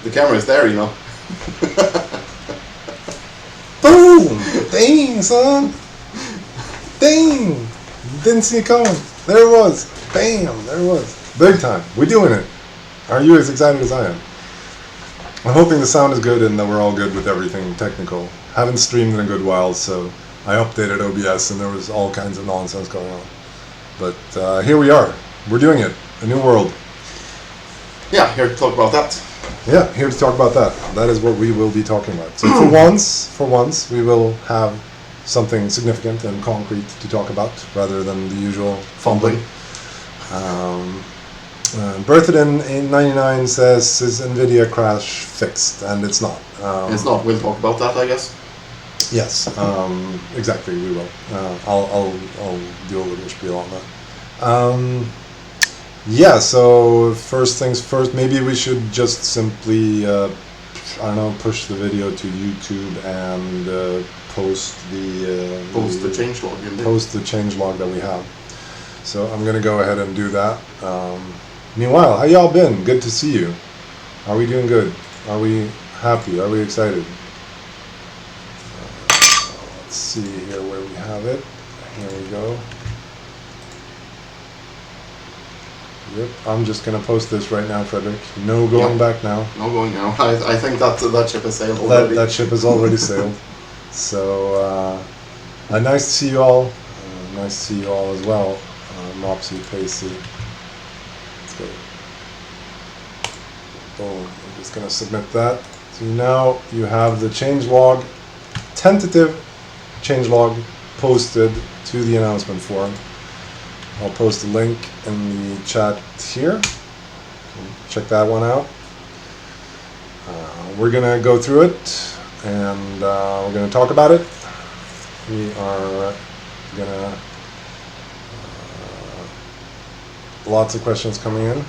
The camera is there, you know. Boom! Dang, son! Dang! Didn't see it coming. There it was. Bam! There it was. Big time. We're doing it. Are you as excited as I am? I'm hoping the sound is good and that we're all good with everything technical. Haven't streamed in a good while, so I updated OBS and there was all kinds of nonsense going on. But here we are. We're doing it. A new world. Yeah, here to talk about that. Yeah, here to talk about that. That is what we will be talking about. So for once, we will have something significant and concrete to talk about rather than the usual fumbling. Berthaden in 99 says, is NVIDIA crash fixed? And it's not. It's not. We'll talk about that, I guess. Yes, exactly, we will. I'll do a little spiel on that. Yeah, so first things first, maybe we should just simply, I don't know, push the video to YouTube and post the changelog. Post the changelog that we have. So I'm going to go ahead and do that. Meanwhile, how y'all been? Good to see you. Are we doing good? Are we happy? Are we excited? Let's see here where we have it. Here we go. Yep, I'm just going to post this right now, Frederick. No going back now. No going now. I think that ship has sailed already. That ship has already sailed. So, nice to see you all. Nice to see you all as well. Mopsy, Pacey. Let's go. Boom. I'm just going to submit that. So now you have the changelog, tentative changelog posted to the announcement forum. I'll post a link in the chat here. Check that one out. We're going to go through it and we're going to talk about it. We are going to... lots of questions coming in.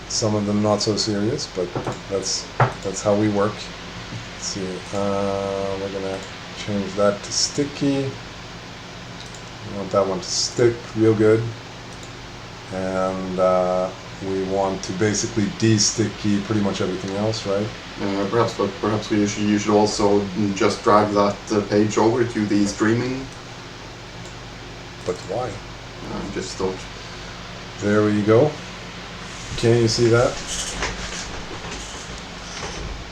Some of them not so serious, but that's how we work. Let's see. We're going to change that to sticky. We want that one to stick real good. And we want to basically de-sticky pretty much everything else, right? Perhaps you should also just drag that page over to the streaming. But why? I just thought. There we go. Can you see that?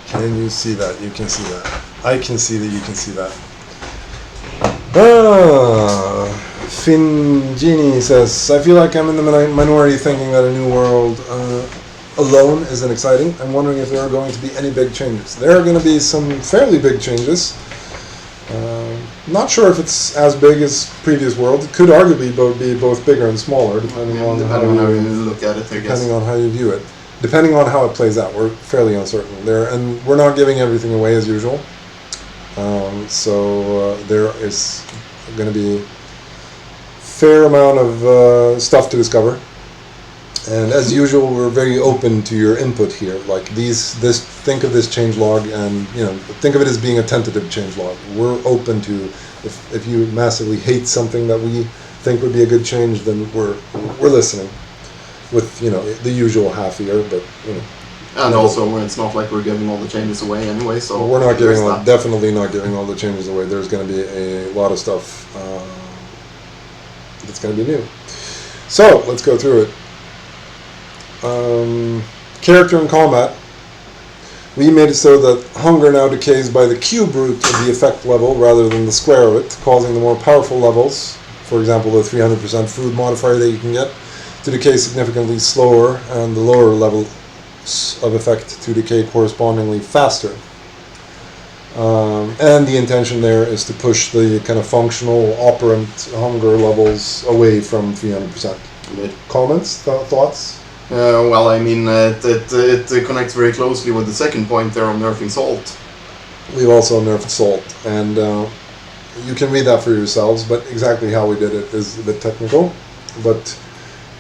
Can you see that? You can see that. I can see that you can see that. Fingini says, I feel like I'm in the minority thinking that a new world alone isn't exciting. I'm wondering if there are going to be any big changes. There are going to be some fairly big changes. Not sure if it's as big as previous world. It could arguably be both bigger and smaller, depending on how you look at it. Depending on how you view it. Depending on how it plays out, we're fairly uncertain there, and we're not giving everything away as usual. So there is going to be fair amount of stuff to discover, and as usual we're very open to your input here. Like think of this changelog, and think of it as being a tentative changelog. We're open to if you massively hate something that we think would be a good change, then we're listening with the usual half ear, but and also it's not like we're giving all the changes away anyway, so we're not definitely not giving all the changes away. There's going to be a lot of stuff that's going to be new. So let's go through it. Character and combat. We made it so that hunger now decays by the cube root of the effect level rather than the square of it, causing the more powerful levels, for example the 300% food modifier that you can get, to decay significantly slower, and the lower levels of effect to decay correspondingly faster. And the intention there is to push the kind of functional operant hunger levels away from 300%. Comments? Thoughts? Well, I mean, it connects very closely with the second point there on nerfing salt. We've also nerfed salt, and you can read that for yourselves, but exactly how we did it is a bit technical. But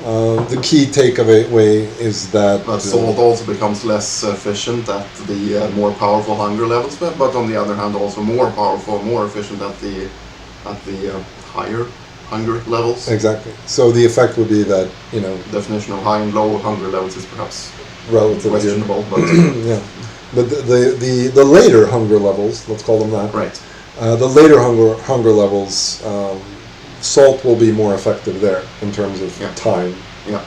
the key takeaway is that salt also becomes less efficient at the more powerful hunger levels, but on the other hand also more powerful, more efficient at the higher hunger levels. Exactly. So the effect would be that definition of high and low hunger levels is perhaps relatively questionable, but yeah. But the later hunger levels, let's call them that. Right. The later hunger levels, salt will be more effective there in terms of time. Yeah.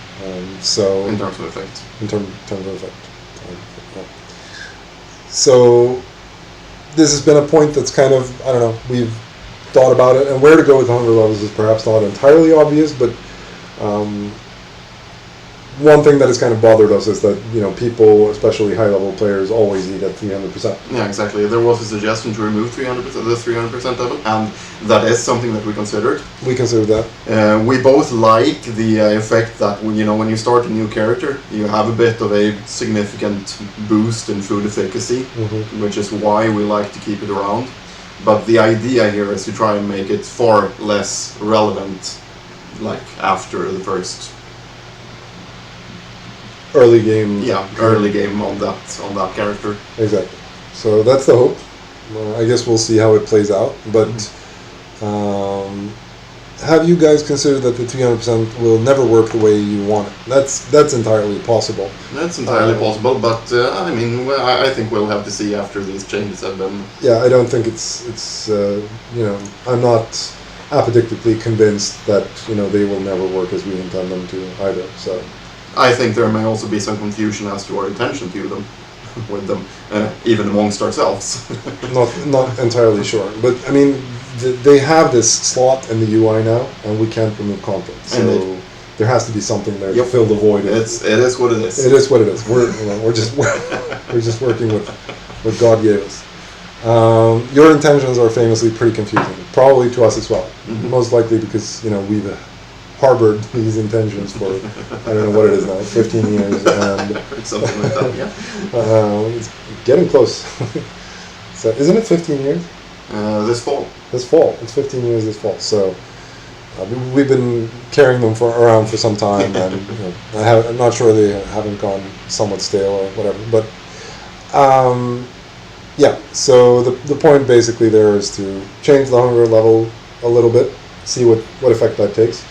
So in terms of effect. In terms of effect. So this has been a point that's kind of, I don't know, we've thought about it, and where to go with hunger levels is perhaps not entirely obvious, but one thing that has kind of bothered us is that, you know, people, especially high-level players, always eat at 300%. Yeah, exactly. There was a suggestion to remove 300%, the 300% level, and that is something that we considered. We considered that. We both like the effect that when you start a new character, you have a bit of a significant boost in food efficacy, which is why we like to keep it around. But the idea here is to try and make it far less relevant, like after the first early game. Yeah, early game on that character. Exactly. So that's the hope. I guess we'll see how it plays out. But have you guys considered that the 300% will never work the way you want it? That's entirely possible. That's entirely possible, but I mean, I think we'll have to see after these changes have been. Yeah, I don't think it's you know, I'm not apodictically convinced that, you know, they will never work as we intend them to either. So I think there may also be some confusion as to our intention to them, with them, even amongst ourselves. not entirely sure, but I mean, they have this slot in the UI now, and we can't remove content. So there has to be something there to fill the void. It is what it is. It is what it is. We're just working with what God gave us. Your intentions are famously pretty confusing, probably to us as well. Most likely because, you know, we've harbored these intentions for, I don't know what it is now, 15 years, and something like that. Yeah, it's getting close. So isn't it 15 years? This fall. This fall. It's 15 years this fall. So we've been carrying them around for some time, and you know, I'm not sure they haven't gone somewhat stale or whatever. But yeah. So the point basically there is to change the hunger level a little bit, see what effect that takes.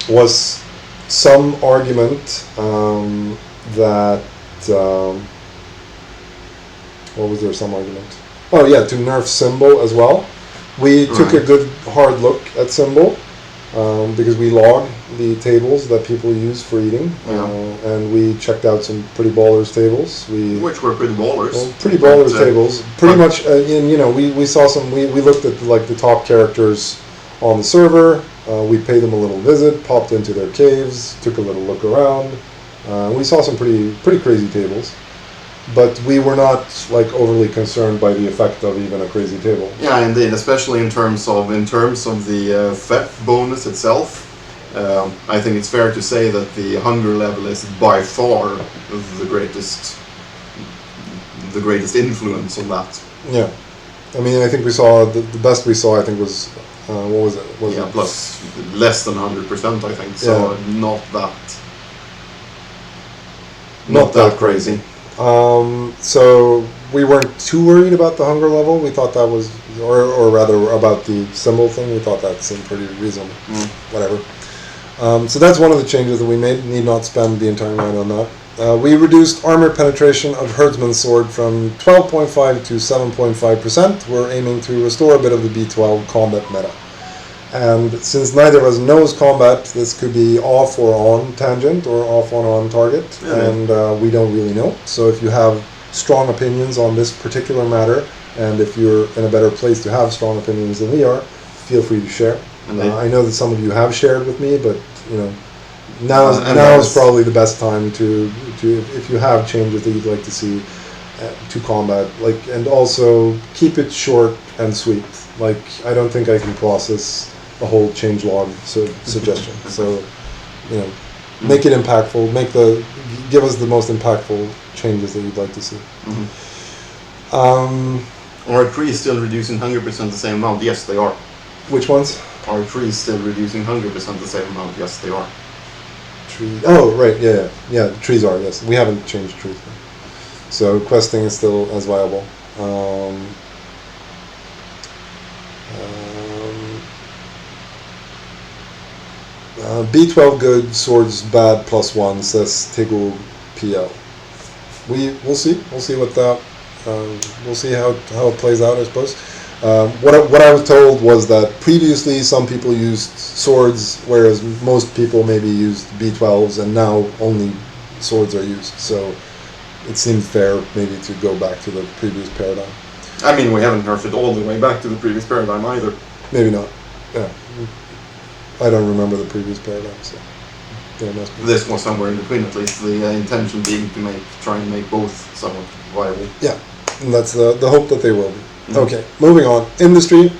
Was some argument that what was there some argument? Oh yeah, to nerf symbol as well. We took a good hard look at symbol because we log the tables that people use for eating, and we checked out some pretty ballers tables. Which were pretty ballers. Well, pretty ballers tables. Pretty much, you know, we saw some. We looked at like the top characters on the server. We paid them a little visit, popped into their caves, took a little look around. We saw some pretty crazy tables. But we were not like overly concerned by the effect of even a crazy table. Yeah, indeed, especially in terms of the FEP bonus itself. I think it's fair to say that the hunger level is by far the greatest influence on that. Yeah, I mean, I think we saw the best we saw. I think was what was it? Plus less than 100%. I think so. Yeah. Not that crazy. So we weren't too worried about the hunger level. We thought that was, or rather about the symbol thing. We thought that seemed pretty reasonable. Whatever. So that's one of the changes that we made. Need not spend the entire night on that. We reduced armor penetration of Herdsman's Sword from 12.5 to 7.5%. We're aiming to restore a bit of the B12 combat meta. And since neither of us knows combat, this could be off or on tangent or off or on target, and we don't really know. So if you have strong opinions on this particular matter, and if you're in a better place to have strong opinions than we are, feel free to share. I know that some of you have shared with me, but you know, now is probably the best time to if you have changes that you'd like to see to combat, like, and also keep it short and sweet. Like, I don't think I can process a whole change log suggestion. So, you know, make it impactful. Give us the most impactful changes that you'd like to see. Are trees still reducing 100% the same amount? Yes, they are. Which ones? Are trees still reducing 100% the same amount? Yes, they are. Trees. Oh, right. Yeah. Trees are. Yes, we haven't changed trees. So questing is still as viable. B12 good, swords bad +1, says Tiggle PL. we'll see. We'll see what that. We'll see how it plays out, I suppose. What I was told was that previously some people used swords, whereas most people maybe used B12s, and now only swords are used. So it seems fair maybe to go back to the previous paradigm. I mean, we haven't nerfed it all the way back to the previous paradigm either. Maybe not. Yeah. I don't remember the previous paradigm, so there must be. This was somewhere in between, at least. The intention being to try and make both somewhat viable. Yeah, and that's the hope that they will be. Mm-hmm. Okay, moving on. Industry.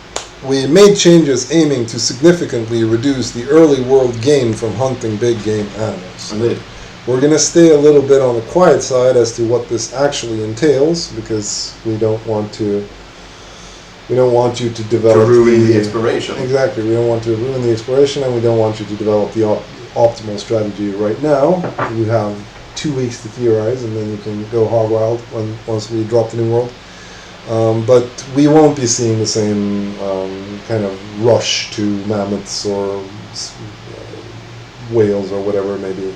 We made changes aiming to significantly reduce the early world gain from hunting big game animals. Indeed. We're going to stay a little bit on the quiet side as to what this actually entails, because we don't want you to develop to ruin the exploration. Exactly. We don't want to ruin the exploration, and we don't want you to develop the optimal strategy right now. You have 2 weeks to theorize, and then you can go hog wild once we drop the new world. But we won't be seeing the same kind of rush to mammoths or whales or whatever it may be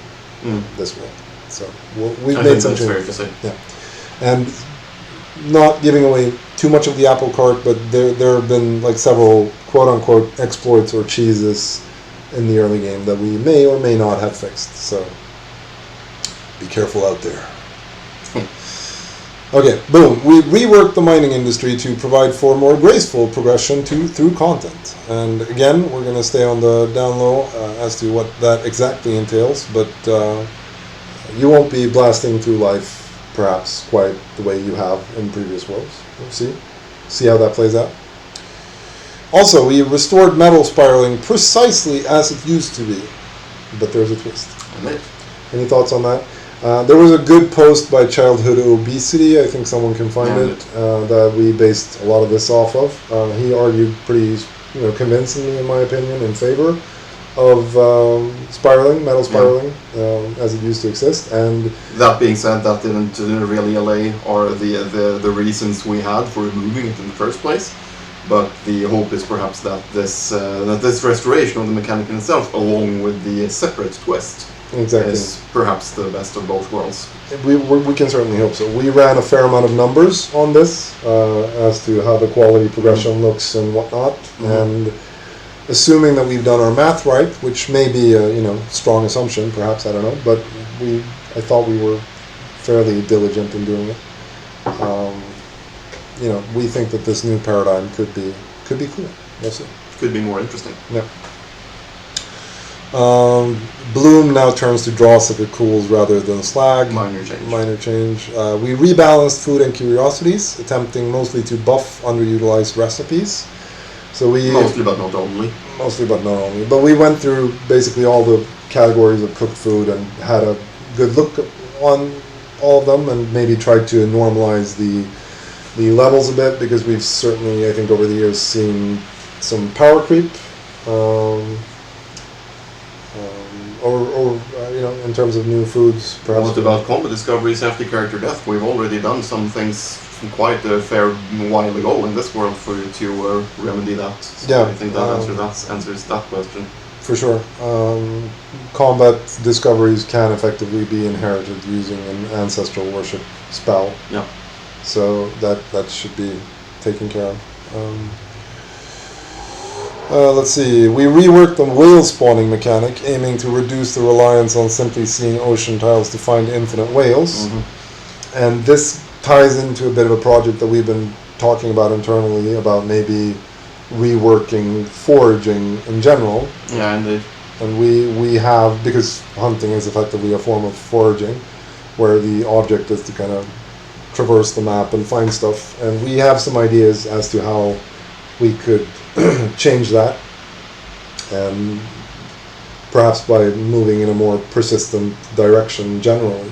this world. So we've made some changes. Fair to say. Yeah, and not giving away too much of the apple cart, but there have been like several quote unquote exploits or cheeses in the early game that we may or may not have fixed. So be careful out there. Okay, boom. We reworked the mining industry to provide for more graceful progression through content. And again, we're going to stay on the down low as to what that exactly entails, but you won't be blasting through life perhaps quite the way you have in previous worlds. We'll see how that plays out. Also, we restored metal spiraling precisely as it used to be, but there's a twist. Any thoughts on that? There was a good post by Childhood Obesity, I think someone can find it, that we based a lot of this off of. He argued pretty convincingly, in my opinion, in favor of spiraling, metal spiraling, as it used to exist. And that being said, that didn't really allay or the reasons we had for removing it in the first place. But the hope is perhaps that this restoration of the mechanic in itself, along with the separate twist, is perhaps the best of both worlds. We can certainly hope so. We ran a fair amount of numbers on this as to how the quality progression looks and whatnot, and assuming that we've done our math right, which may be a strong assumption, perhaps, I don't know, but I thought we were fairly diligent in doing it. We think that this new paradigm could be cool. We'll see. Could be more interesting. Yeah. Bloom now turns to dross if it cools rather than slag. Minor change. We rebalanced food and curiosities, attempting mostly to buff underutilized recipes. So mostly but not only. But we went through basically all the categories of cooked food and had a good look on all of them, and maybe tried to normalize the levels a bit, because we've certainly, I think, over the years seen some power creep. In terms of new foods, perhaps. What about combat discoveries after character death? We've already done some things quite a fair while ago in this world for you to remedy that. So I think that answers that question. For sure. Combat discoveries can effectively be inherited using an ancestral worship spell. Yeah. So that should be taken care of. Let's see. We reworked the whale spawning mechanic, aiming to reduce the reliance on simply seeing ocean tiles to find infinite whales. And this ties into a bit of a project that we've been talking about internally, about maybe reworking foraging in general. Yeah, indeed. And we have, because hunting is effectively a form of foraging, where the object is to kind of traverse the map and find stuff. And we have some ideas as to how we could change that, and perhaps by moving in a more persistent direction generally.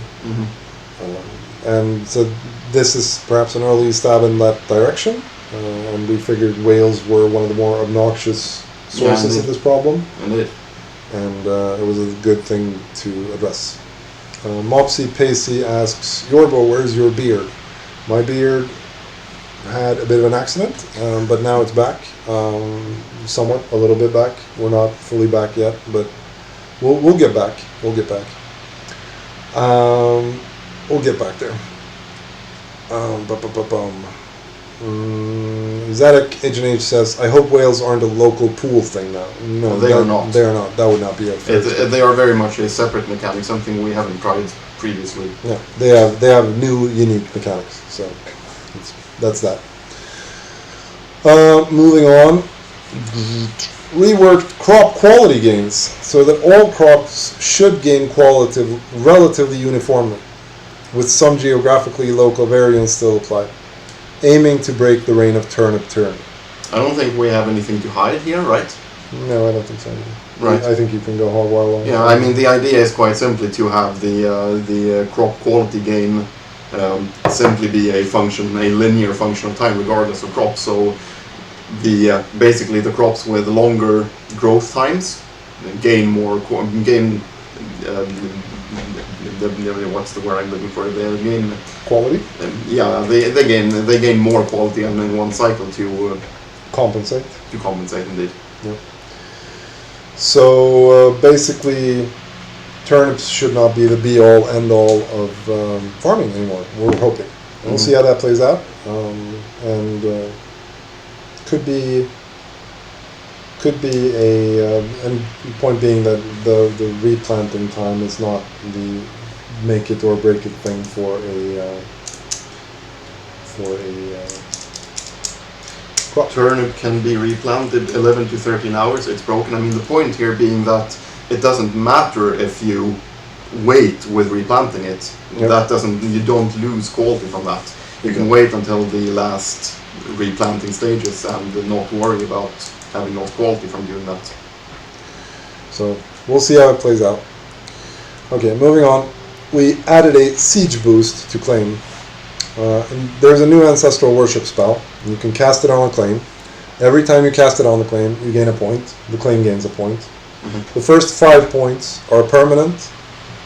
And so this is perhaps an early stab in that direction, and we figured whales were one of the more obnoxious sources of this problem. Indeed. And it was a good thing to address. Mopsy Pacey asks, Yorbo, where's your beard? My beard had a bit of an accident, but now it's back, somewhat, a little bit back. We're not fully back yet, but we'll get back. We'll get back there. Zadok H&H says, I hope whales aren't a local pool thing now. No, they are not. They are not. That would not be a fair they are very much a separate mechanic, something we haven't tried previously. Yeah, they have new, unique mechanics. So that's that. Moving on. Reworked crop quality gains, so that all crops should gain quality relatively uniformly, with some geographically local variance still applied, aiming to break the reign of turnip tyranny. I don't think we have anything to hide here, right? No, I don't think so. Right. I think you can go hard wild on. Yeah, I mean the idea is quite simply to have the crop quality gain simply be a linear function of time, regardless of crops. So basically the crops with longer growth times gain more what's the word I'm looking for? They gain quality. They gain more quality in one cycle to compensate. To compensate, indeed. Yeah. So basically, turnips should not be the be-all, end-all of farming anymore. We're hoping. We'll see how that plays out, and could be a and point being that the replanting time is not the make it or break it thing for a crop. Turnip can be replanted 11 to 13 hours. It's broken. I mean, the point here being that it doesn't matter if you wait with replanting it. Yep. You don't lose quality from that. You can wait until the last replanting stages and not worry about having lost quality from doing that. So we'll see how it plays out. Okay, moving on. We added a siege boost to claim. And there's a new ancestral worship spell. You can cast it on a claim. Every time you cast it on the claim, you gain a point. The claim gains a point. Mm-hmm. The first 5 points are permanent.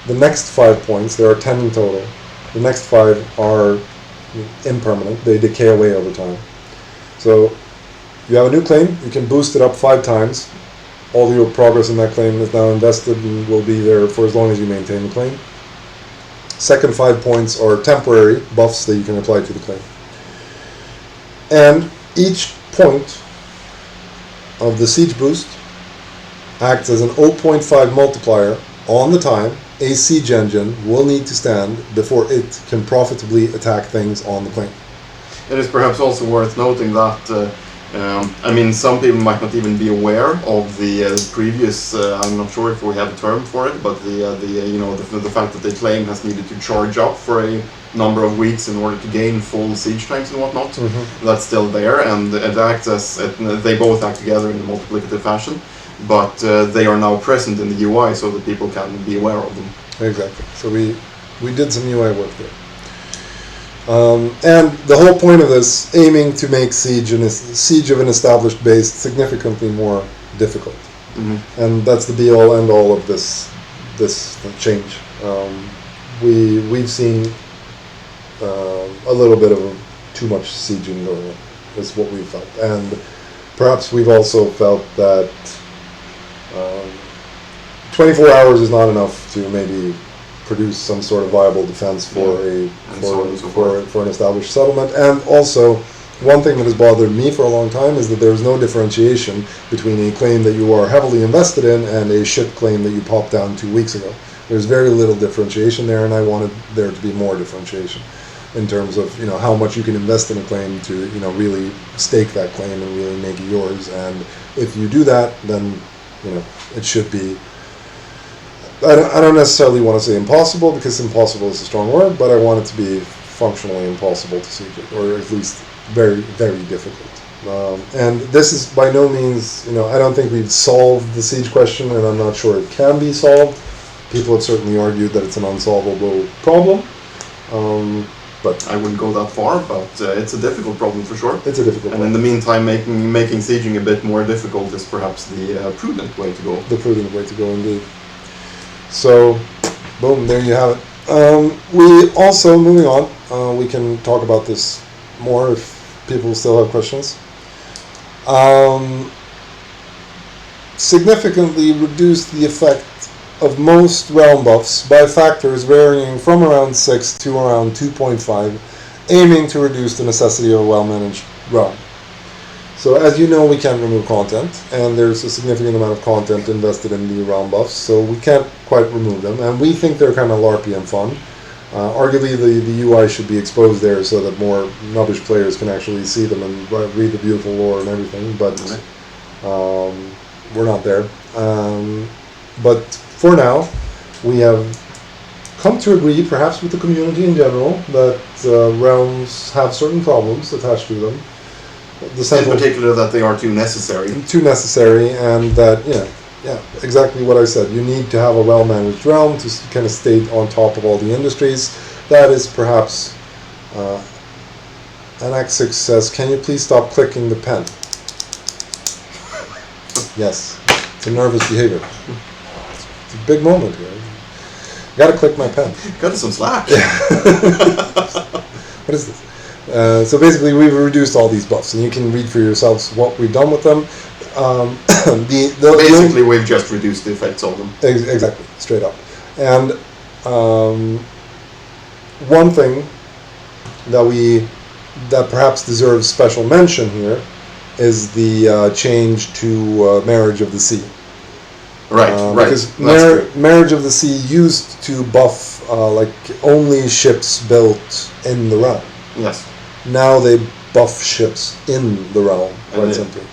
The next 5 points, there are 10 in total. The next 5 are impermanent. They decay away over time. So you have a new claim. You can boost it up 5 times. All your progress in that claim is now invested and will be there for as long as you maintain the claim. Second 5 points are temporary buffs that you can apply to the claim. And each point of the siege boost acts as an 0.5 multiplier on the time a siege engine will need to stand before it can profitably attack things on the claim. It is perhaps also worth noting that some people might not even be aware of the previous. I'm not sure if we have a term for it, but the fact that the claim has needed to charge up for a number of weeks in order to gain full siege times and whatnot. Mm-hmm. That's still there, and it acts as they both act together in a multiplicative fashion, but they are now present in the UI so that people can be aware of them. Exactly. So we did some UI work there. And the whole point of this, aiming to make siege of an established base significantly more difficult. Mm-hmm. And that's the be-all, end-all of this change. We've seen a little bit of too much sieging going on, is what we've felt. And perhaps we've also felt that 24 hours is not enough to maybe produce some sort of viable defense for an established settlement. And also, one thing that has bothered me for a long time is that there is no differentiation between a claim that you are heavily invested in and a shit claim that you popped down 2 weeks ago. There's very little differentiation there, and I wanted there to be more differentiation in terms of how much you can invest in a claim to really stake that claim and really make it yours. And if you do that, then it should be. I don't necessarily want to say impossible, because impossible is a strong word, but I want it to be functionally impossible to siege it, or at least very, very difficult. And this is by no means, I don't think we've solved the siege question, and I'm not sure it can be solved. People have certainly argued that it's an unsolvable problem. But I wouldn't go that far, but it's a difficult problem for sure. It's a difficult problem. And in the meantime, making sieging a bit more difficult is perhaps the prudent way to go. The prudent way to go, indeed. So, boom, there you have it. We also, moving on, we can talk about this more if people still have questions. Significantly reduced the effect of most realm buffs by factors varying from around 6 to around 2.5, aiming to reduce the necessity of a well-managed realm. So as you know, we can't remove content, and there's a significant amount of content invested in the realm buffs, so we can't quite remove them, and we think they're kind of larpy and fun. Arguably, the UI should be exposed there so that more nubbish players can actually see them and read the beautiful lore and everything, but we're not there. But for now, we have come to agree, perhaps with the community in general, that realms have certain problems attached to them. In particular, that they are too necessary. Too necessary, and that, yeah, exactly what I said. You need to have a well-managed realm to kind of stay on top of all the industries. That is perhaps... Anax6 says, can you please stop clicking the pen? Yes, it's a nervous behavior. It's a big moment here. Gotta click my pen. Got some slack. What is this? So basically, we've reduced all these buffs, and you can read for yourselves what we've done with them. Basically, we've just reduced the effects of them. Exactly, straight up. And one thing that perhaps deserves special mention here is the change to Marriage of the Sea. Right. Because Marriage of the Sea used to buff like only ships built in the realm. Yes. Now they buff ships in the realm, quite simply.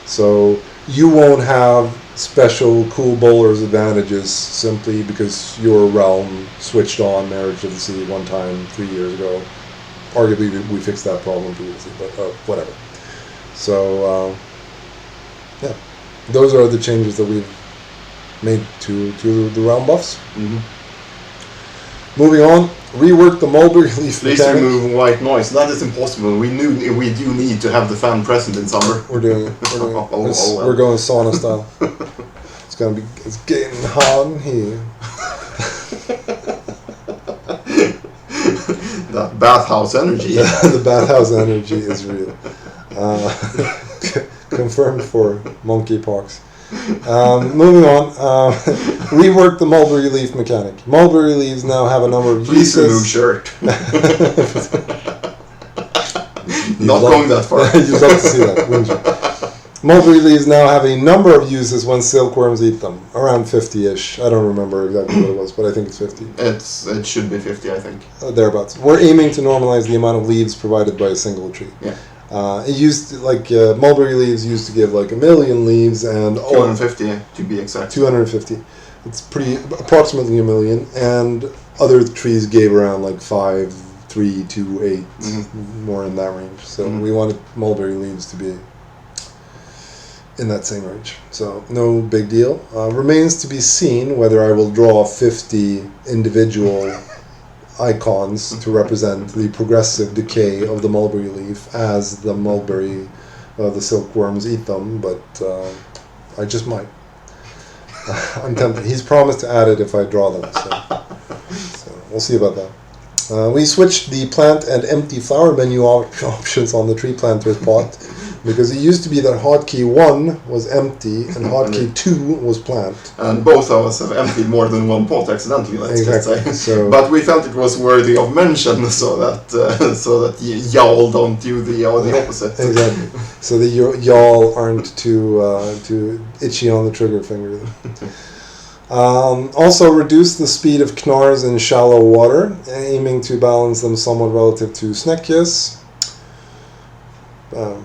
So you won't have special cool bowlers advantages simply because your realm switched on Marriage of the Sea one time 3 years ago. Arguably, we fixed that problem previously, but whatever. So, yeah, those are the changes that we've made to the realm buffs. Mm-hmm. Moving on, rework the mulberry leaf Please mechanic. remove white noise. That is impossible. We do need to have the fan present in summer. We're doing it. Well. We're going sauna style. It's getting hot in here. That bathhouse energy. The bathhouse energy is real. Confirmed for monkeypox. Moving on, rework the mulberry leaf mechanic. Mulberry leaves now have a number of Please uses. remove shirt. Not going that far. You'd love to see that, wouldn't you? Mulberry leaves now have a number of uses when silkworms eat them. Around 50-ish. I don't remember exactly what it was, but I think it's 50. It should be 50, I think. Thereabouts. We're aiming to normalize the amount of leaves provided by a single tree. Yeah. It used to, mulberry leaves used to give like 1 million leaves, and 250 to be exact. 250. It's approximately 1 million, and other trees gave around like 5, 3 to 8, more in that range. So we wanted mulberry leaves to be in that same range. So no big deal. Remains to be seen whether I will draw 50 individual icons to represent the progressive decay of the mulberry leaf as the the silkworms eat them, but I just might. I'm tempted. He's promised to add it if I draw them, so we'll see about that. We switched the plant and empty flower menu options on the tree planter's pot, because it used to be that hotkey 1 was empty and hotkey 2 was plant. And both of us have emptied more than one pot accidentally, let's just say. So, but we felt it was worthy of mention, so that y'all don't do the opposite. Exactly. So that y'all aren't too itchy on the trigger finger. Also reduce the speed of knars in shallow water, aiming to balance them somewhat relative to Sneckius.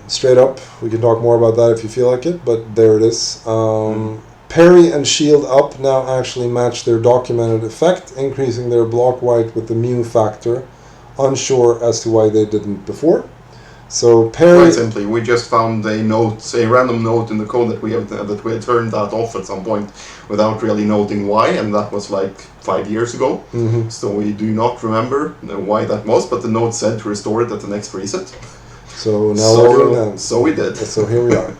Straight up, we can talk more about that if you feel like it, but there it is. Parry and shield up now actually match their documented effect, increasing their block weight with the mu factor. Unsure as to why they didn't before. So parry... Quite simply, we just found a random note in the code that we had turned that off at some point without really noting why, and that was like 5 years ago. So we do not remember why that was, but the note said to restore it at the next reset. So now we're doing that. So we did. So here we are.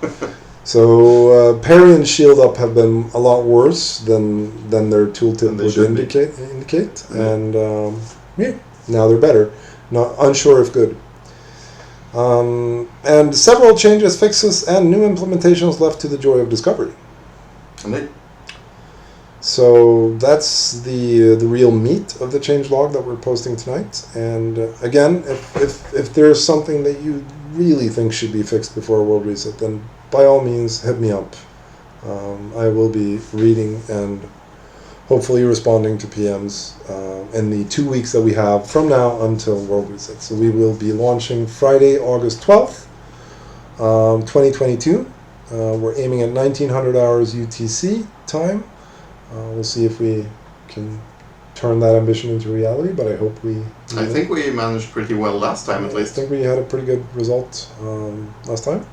So parry and shield up have been a lot worse than their tooltip would indicate. And now they're better. Not unsure if good. And several changes, fixes, and new implementations left to the joy of discovery. Indeed. So that's the real meat of the changelog that we're posting tonight. And again, if there's something that you really think should be fixed before a world reset, then by all means hit me up. I will be reading and hopefully responding to PMs in the 2 weeks that we have from now until world reset. So we will be launching Friday, August 12th, 2022. We're aiming at 1900 hours UTC time. We'll see if we can turn that ambition into reality, but I hope we... I think we managed pretty well last time, at least. I think we had a pretty good result last time.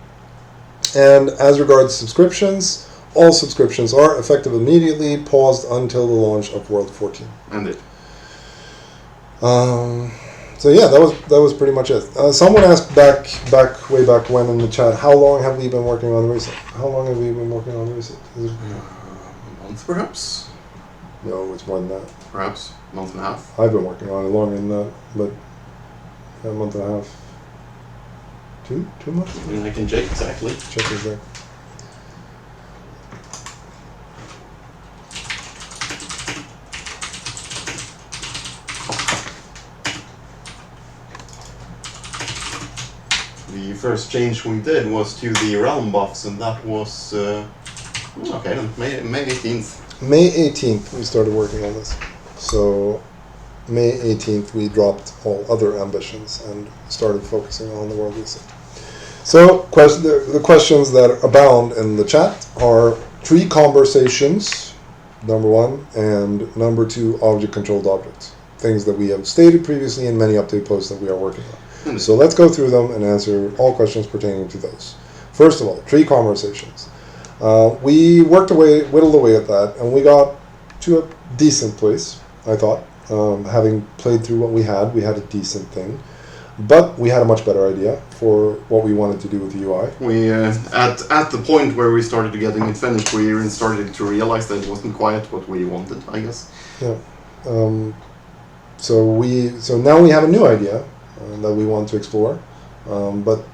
And as regards subscriptions, all subscriptions are effective immediately, paused until the launch of World 14. Indeed. So yeah, that was pretty much it. Someone asked way back when in the chat, how long have we been working on the reset? How long have we been working on the reset? A month, perhaps? No, it's more than that. Perhaps a month and a half. I've been working on it longer than that, but a month and a half. 2 months? I mean, I can check exactly. Check exactly. The first change we did was to the realm buffs, and that was okay. Then May 18th. May 18th we started working on this. So May 18th we dropped all other ambitions and started focusing on the world reset. So the questions that abound in the chat are tree conversations, number 1, and number 2, object controlled objects. Things that we have stated previously in many update posts that we are working on. So let's go through them and answer all questions pertaining to those. First of all, tree conversations. We whittled away at that, and we got to a decent place, I thought. Having played through what we had a decent thing. But we had a much better idea for what we wanted to do with the UI. We at the point where we started getting it finished, we started to realize that it wasn't quite what we wanted, I guess. Yeah. So now we have a new idea that we want to explore, but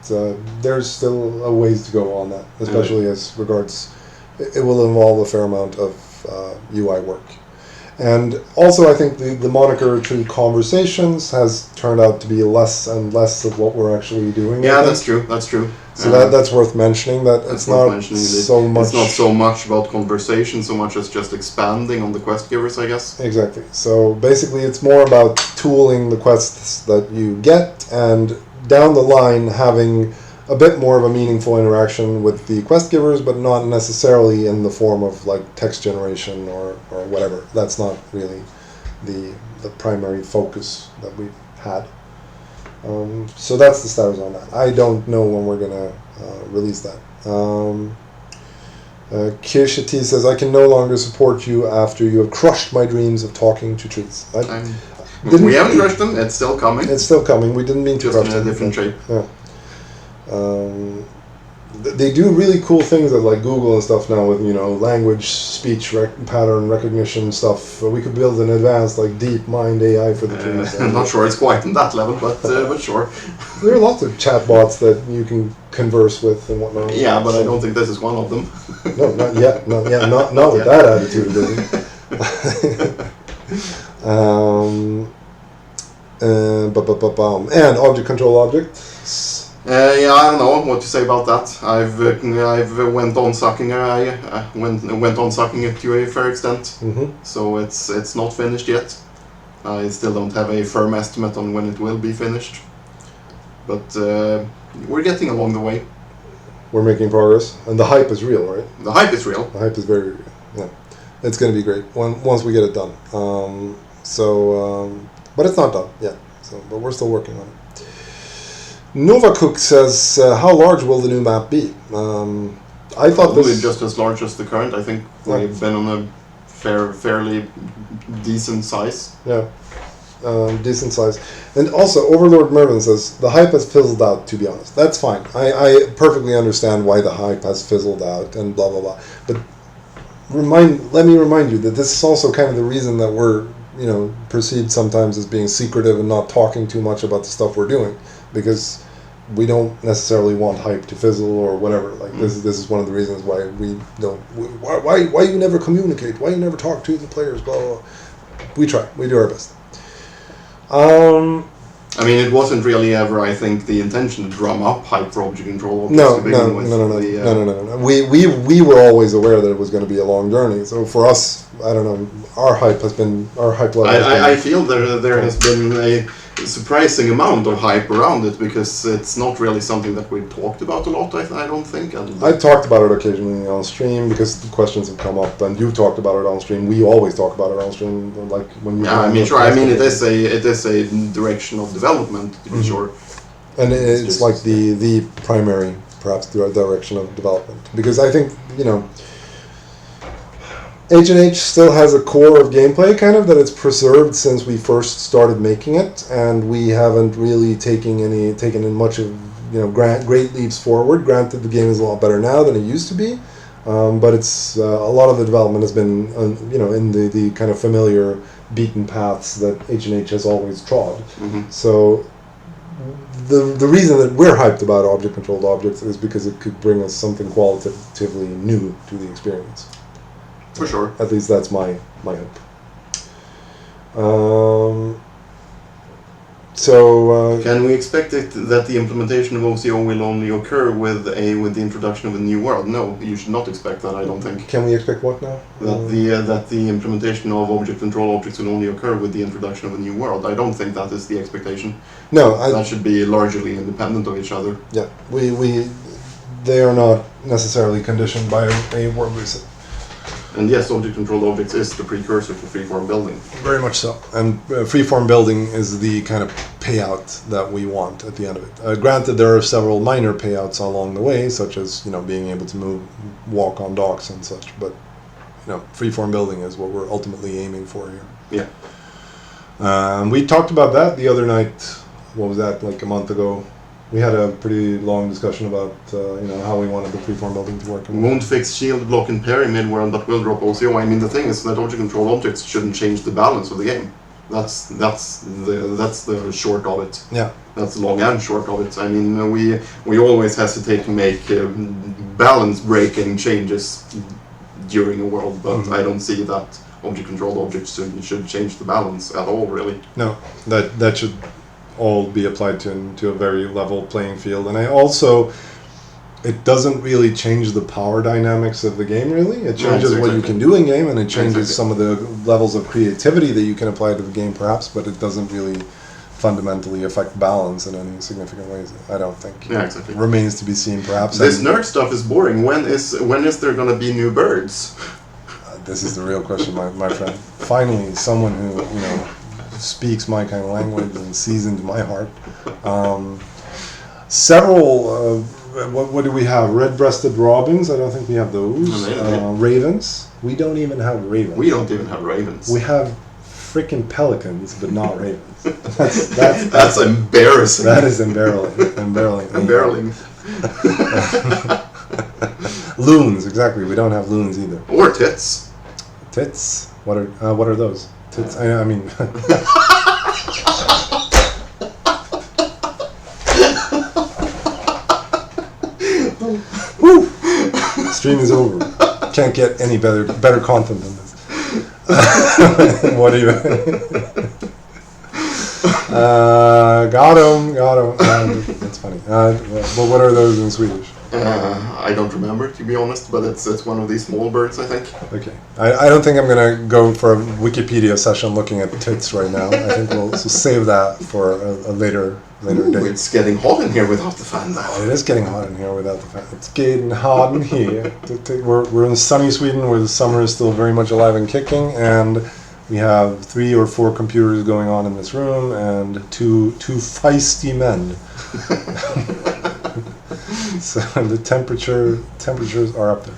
there's still a ways to go on that, especially as regards it will involve a fair amount of UI work. And also, I think the moniker Tree Conversations has turned out to be less and less of what we're actually doing. Yeah, that's true. That's true. So that's worth mentioning. That it's not so much. It's not so much about conversation, so much as just expanding on the quest givers, I guess. Exactly. So basically, it's more about tooling the quests that you get, and down the line having a bit more of a meaningful interaction with the quest givers, but not necessarily in the form of like text generation or whatever. That's not really the primary focus that we've had. So that's the status on that. I don't know when we're gonna release that. Kirsha T says, I can no longer support you after you have crushed my dreams of talking to trees. We haven't crushed them, it's still coming. It's still coming. We didn't mean to crush them. Just in a different shape. Yeah. They do really cool things at like Google and stuff now with, language, speech pattern recognition stuff. We could build an advanced like deep mind AI for the trees. I'm not sure it's quite on that level, but sure. There are lots of chatbots that you can converse with and whatnot. Yeah, but I don't think this is one of them. No, not yet. Not with that attitude, it isn't. And object control objects. Yeah, I don't know what to say about that. I've went on sucking it to a fair extent. Mm-hmm. So it's not finished yet. I still don't have a firm estimate on when it will be finished, but we're getting along the way. We're making progress, and the hype is real, right? The hype is real. The hype is very real. Yeah, it's going to be great once we get it done. But it's not done yet. But we're still working on it. Nova Cook says, how large will the new map be? I thought probably just as large as the current. I think we've been on a fairly decent size. Yeah, decent size. And also, Overlord Mervin says, the hype has fizzled out, to be honest. That's fine. I perfectly understand why the hype has fizzled out and blah, blah, blah. But let me remind you that this is also kind of the reason that we're, perceived sometimes as being secretive and not talking too much about the stuff we're doing. Because we don't necessarily want hype to fizzle or whatever. Like this is one of the reasons why we don't. Why you never communicate? Why you never talk to the players? Blah blah. Blah. We try. We do our best. I mean, it wasn't really ever, I think, the intention to drum up hype for object control objects No. to begin with. No. We were always aware that it was going to be a long journey. So for us, I don't know, our hype level. I feel there has been a surprising amount of hype around it because it's not really something that we've talked about a lot. I don't think. I talked about it occasionally on stream because the questions have come up, and you talked about it on stream. We always talk about it on stream, like when you. Yeah, I mean, sure. I mean, it is a direction of development to be sure. And it's like the primary, perhaps, direction of development because I think H&H still has a core of gameplay kind of that it's preserved since we first started making it, and we haven't really taken in much of great leaps forward. Granted, the game is a lot better now than it used to be, but it's a lot of the development has been in the kind of familiar beaten paths that H&H has always trod. Mm-hmm. So the reason that we're hyped about object controlled objects is because it could bring us something qualitatively new to the experience. For sure. At least that's my hope. Can we expect that the implementation of OCO will only occur with the introduction of a new world? No, you should not expect that. I don't think. Can we expect what now? That the implementation of object control objects will only occur with the introduction of a new world. I don't think that is the expectation. No, that should be largely independent of each other. Yeah, they are not necessarily conditioned by a world reset. And yes, object-controlled objects is the precursor to freeform building. Very much so. And freeform building is the kind of payout that we want at the end of it. Granted, there are several minor payouts along the way, such as being able to walk on docks and such. But freeform building is what we're ultimately aiming for here. Yeah. We talked about that the other night. What was that? Like a month ago. We had a pretty long discussion about how we wanted the freeform building to work. Won't fix shield, block, and parry mid-world, but will drop OCO. I mean, the thing is that object-controlled objects shouldn't change the balance of the game. That's the short of it. Yeah. That's the long and short of it. I mean, we always hesitate to make balance-breaking changes during a world, but I don't see that object-controlled objects should change the balance at all, really. No, that should all be applied to a very level playing field. And it doesn't really change the power dynamics of the game, really. It changes what you can do in game, and it changes some of the levels of creativity that you can apply to the game, perhaps, but it doesn't really fundamentally affect balance in any significant ways, I don't think. Yeah, exactly. Remains to be seen, perhaps. This nerd stuff is boring. When is there going to be new birds? This is the real question, my friend. Finally, someone who, speaks my kind of language and sees into my heart. Several, what do we have? Red-breasted robins? I don't think we have those. Ravens? We don't even have ravens. We don't even have ravens. We have freaking pelicans, but not ravens. That's embarrassing. That is embarrassing. Loons, exactly. We don't have loons either. Or tits. Tits? What are those? Tits. I mean. Woo! Stream is over. Can't get any better content than this. What even? Got him. That's funny. But what are those in Swedish? I don't remember, to be honest, but it's one of these small birds, I think. Okay. I don't think I'm going to go for a Wikipedia session looking at tits right now. I think we'll save that for a later date. It's getting hot in here without the fan now. It is getting hot in here without the fan. It's getting hot in here. We're in sunny Sweden where the summer is still very much alive and kicking, and we have 3 or 4 computers going on in this room and two feisty men. So the temperatures are up there.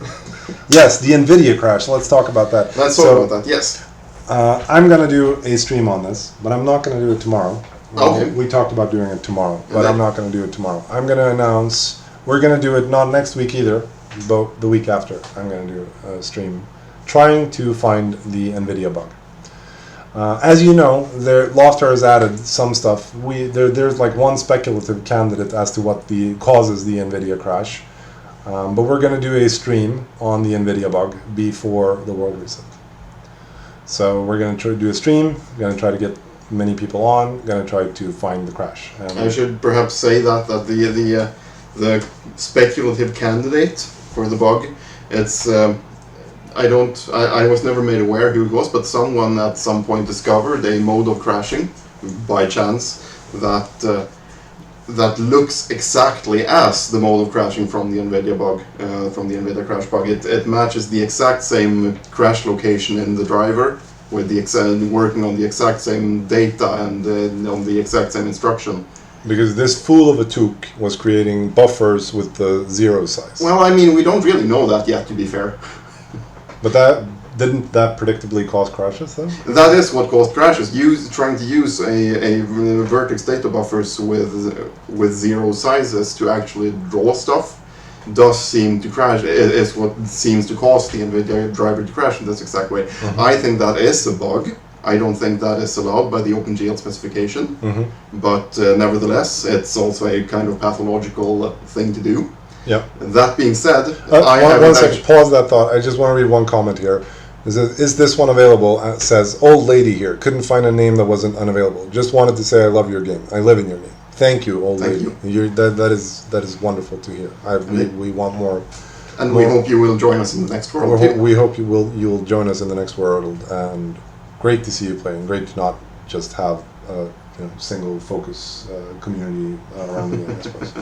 Yes, the NVIDIA crash. Let's talk about that. Let's talk about that, yes. I'm going to do a stream on this, but I'm not going to do it tomorrow. Okay. We talked about doing it tomorrow, but I'm not going to do it tomorrow. I'm going to announce, we're going to do it not next week either, but the week after. I'm going to do a stream trying to find the NVIDIA bug. As you know, Loftar has added some stuff. There's like one speculative candidate as to what causes the NVIDIA crash. But we're going to do a stream on the NVIDIA bug before the world reset. So we're going to try to do a stream. We're going to try to get many people on. We're going to try to find the crash. I should perhaps say that the speculative candidate for the bug, it's I was never made aware who it was, but someone at some point discovered a mode of crashing by chance that looks exactly as the mode of crashing from the NVIDIA bug, from the NVIDIA crash bug. It matches the exact same crash location in the driver, with working on the exact same data and on the exact same instruction. Because this fool of a toque was creating buffers with the zero size. Well, I mean, we don't really know that yet, to be fair. But didn't that predictably cause crashes, though? That is what caused crashes. Trying to use a vertex data buffers with zero sizes to actually draw stuff does seem to crash. It is what seems to cause the NVIDIA driver to crash in this exact way. Mm-hmm. I think that is a bug. I don't think that is allowed by the OpenGL specification. Mm-hmm. But nevertheless, it's also a kind of pathological thing to do. Yeah. That being said, one second, pause that thought. I just want to read one comment here. Is this one available? It says, old lady here. Couldn't find a name that wasn't unavailable. Just wanted to say I love your game. I live in your game. Thank you, old lady. That is wonderful to hear. We want more. And we hope you will join us in the next world. We hope you'll join us in the next world. And great to see you play. And great to not just have a single focus community around the game, I suppose.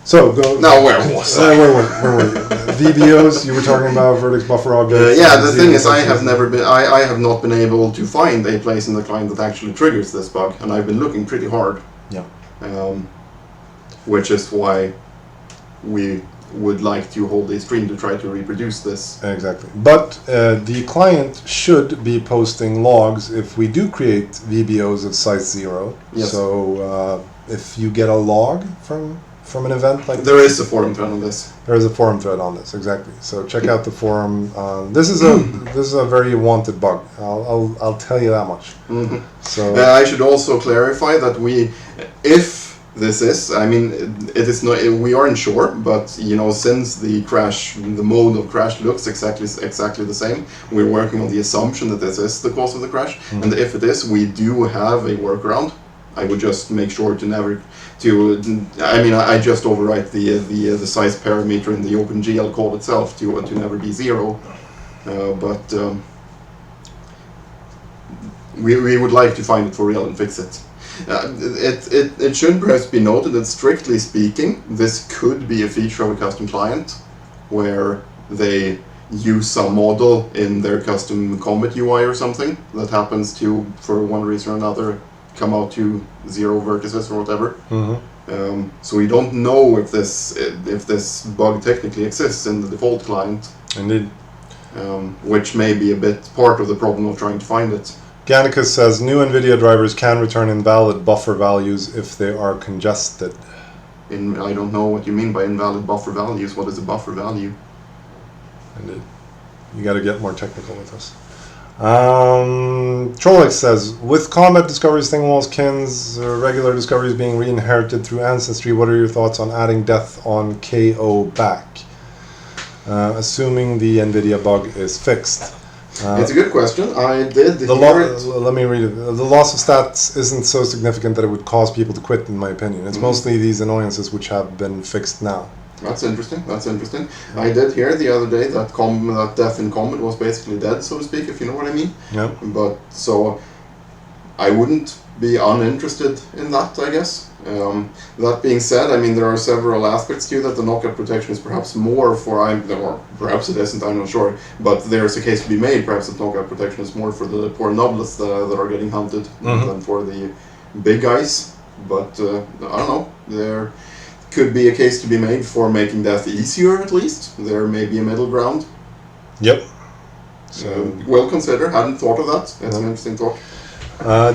So go. Now where was I? Where were you? VBOs. You were talking about vertex buffer objects. Yeah, the thing is, I have not been able to find a place in the client that actually triggers this bug, and I've been looking pretty hard. Yeah. Which is why we would like to hold a stream to try to reproduce this. Exactly. But the client should be posting logs if we do create VBOs of size 0. Yes. So if you get a log from an event like there is a forum thread on this. There is a forum thread on this, exactly. So check out the forum. This is a very wanted bug. I'll tell you that much. Mm-hmm. So I should also clarify that if this is, I mean, it is not. We aren't sure, but since the mode of crash looks exactly the same, we're working on the assumption that this is the cause of the crash. Mm-hmm. And if it is, we do have a workaround. I would just make sure I just overwrite the size parameter in the OpenGL code itself to never be 0. But we would like to find it for real and fix it. It should perhaps be noted that strictly speaking, this could be a feature of a custom client where they use some model in their custom combat UI or something that happens to, for one reason or another, come out to 0 vertices or whatever. Mm-hmm. So we don't know if this bug technically exists in the default client. Indeed. Which may be a bit part of the problem of trying to find it. Gannicus says new NVIDIA drivers can return invalid buffer values if they are congested. I don't know what you mean by invalid buffer values. What is a buffer value? Indeed. You got to get more technical with us. Trollex says, with combat discoveries, Thingwall's kins, regular discoveries being re-inherited through ancestry, what are your thoughts on adding death on KO back? Assuming the NVIDIA bug is fixed. It's a good question. I did let me read it. The loss of stats isn't so significant that it would cause people to quit, in my opinion. It's mostly these annoyances which have been fixed now. That's interesting. I did hear the other day that death in combat was basically dead, so to speak, if you know what I mean. Yeah. But so I wouldn't be uninterested in that, I guess. That being said, I mean, there are several aspects to that. The knockout protection is perhaps more or perhaps it isn't, I'm not sure. But there's a case to be made, perhaps that knockout protection is more for the poor nobles that are getting hunted than for the big guys. But I don't know. There could be a case to be made for making death easier, at least. There may be a middle ground. Yep. So well considered. Hadn't thought of that. That's an interesting thought.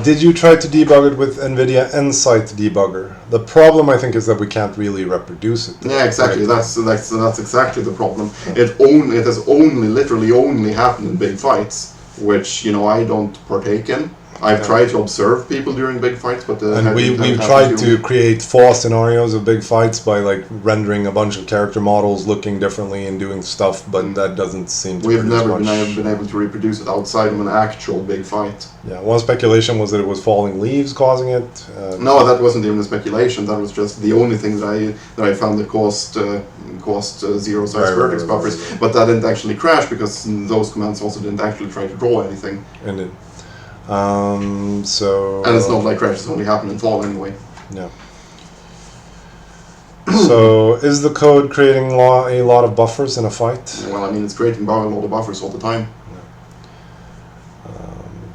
Did you try to debug it with NVIDIA Insight debugger? The problem, I think, is that we can't really reproduce it. Yeah, exactly. Right? That's exactly the problem. It has literally only happened in big fights. which I don't partake in. I've tried to observe people during big fights, but we've tried to create false scenarios of big fights by like rendering a bunch of character models looking differently and doing stuff, but that doesn't seem to. We've never been able to reproduce it outside of an actual big fight. Yeah, one speculation was that it was falling leaves causing it. No, that wasn't even a speculation. That was just the only thing that I found that caused zero size vertex buffers. Right. But that didn't actually crash because those commands also didn't actually try to draw anything. And and it's not like crashes only happen in fall anyway. Yeah. So is the code creating a lot of buffers in a fight? Well, I mean, it's creating a lot of buffers all the time.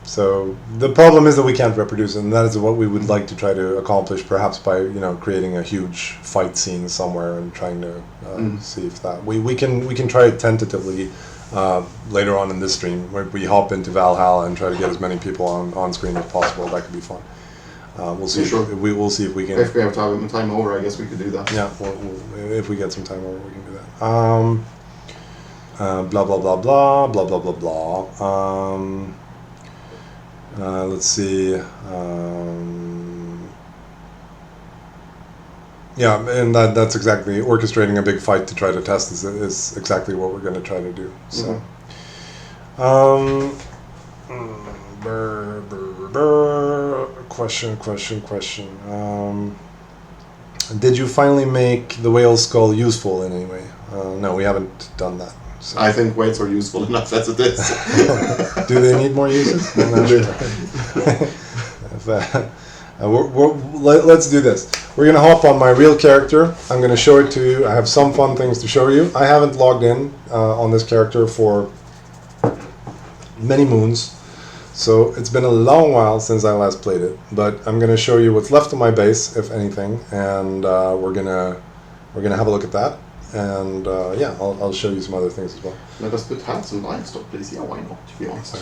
So the problem is that we can't reproduce it, and that is what we would like to try to accomplish, perhaps by creating a huge fight scene somewhere and trying to see if that we can try it tentatively later on in this stream, where we hop into Valhalla and try to get as many people on screen as possible. That could be fun. We'll see. Sure. We'll see if we can. If we have time over, I guess we could do that. Yeah, if we get some time over, we can do that. Blah blah blah blah blah blah blah blah. Let's see. Yeah, and that's exactly orchestrating a big fight to try to test is exactly what we're going to try to do. So, question. Did you finally make the whale skull useful in any way? No, we haven't done that. So. I think weights are useful enough as it is. Do they need more uses? I'm not sure. Let's do this. We're going to hop on my real character. I'm going to show it to you. I have some fun things to show you. I haven't logged in on this character for many moons, so it's been a long while since I last played it. But I'm going to show you what's left of my base, if anything, and we're gonna have a look at that. And yeah, I'll show you some other things as well. Let us put hats and livestock, please. Yeah, why not, to be honest.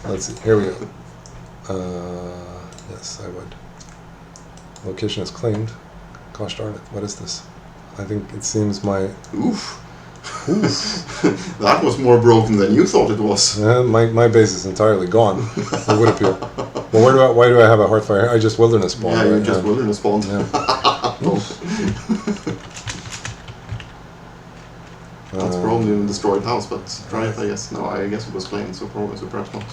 Let's see. Here we go. Yes, I would. Location is claimed. Gosh darn it. What is this? I think it seems my... Oof. That was more broken than you thought it was. My base is entirely gone. It would appear. Well, why do I have a Heartfire? I just wilderness spawned. Yeah, you just wilderness spawned. Yeah. That's probably in a destroyed house, but try it, I guess. No, I guess it was claimed, so perhaps not.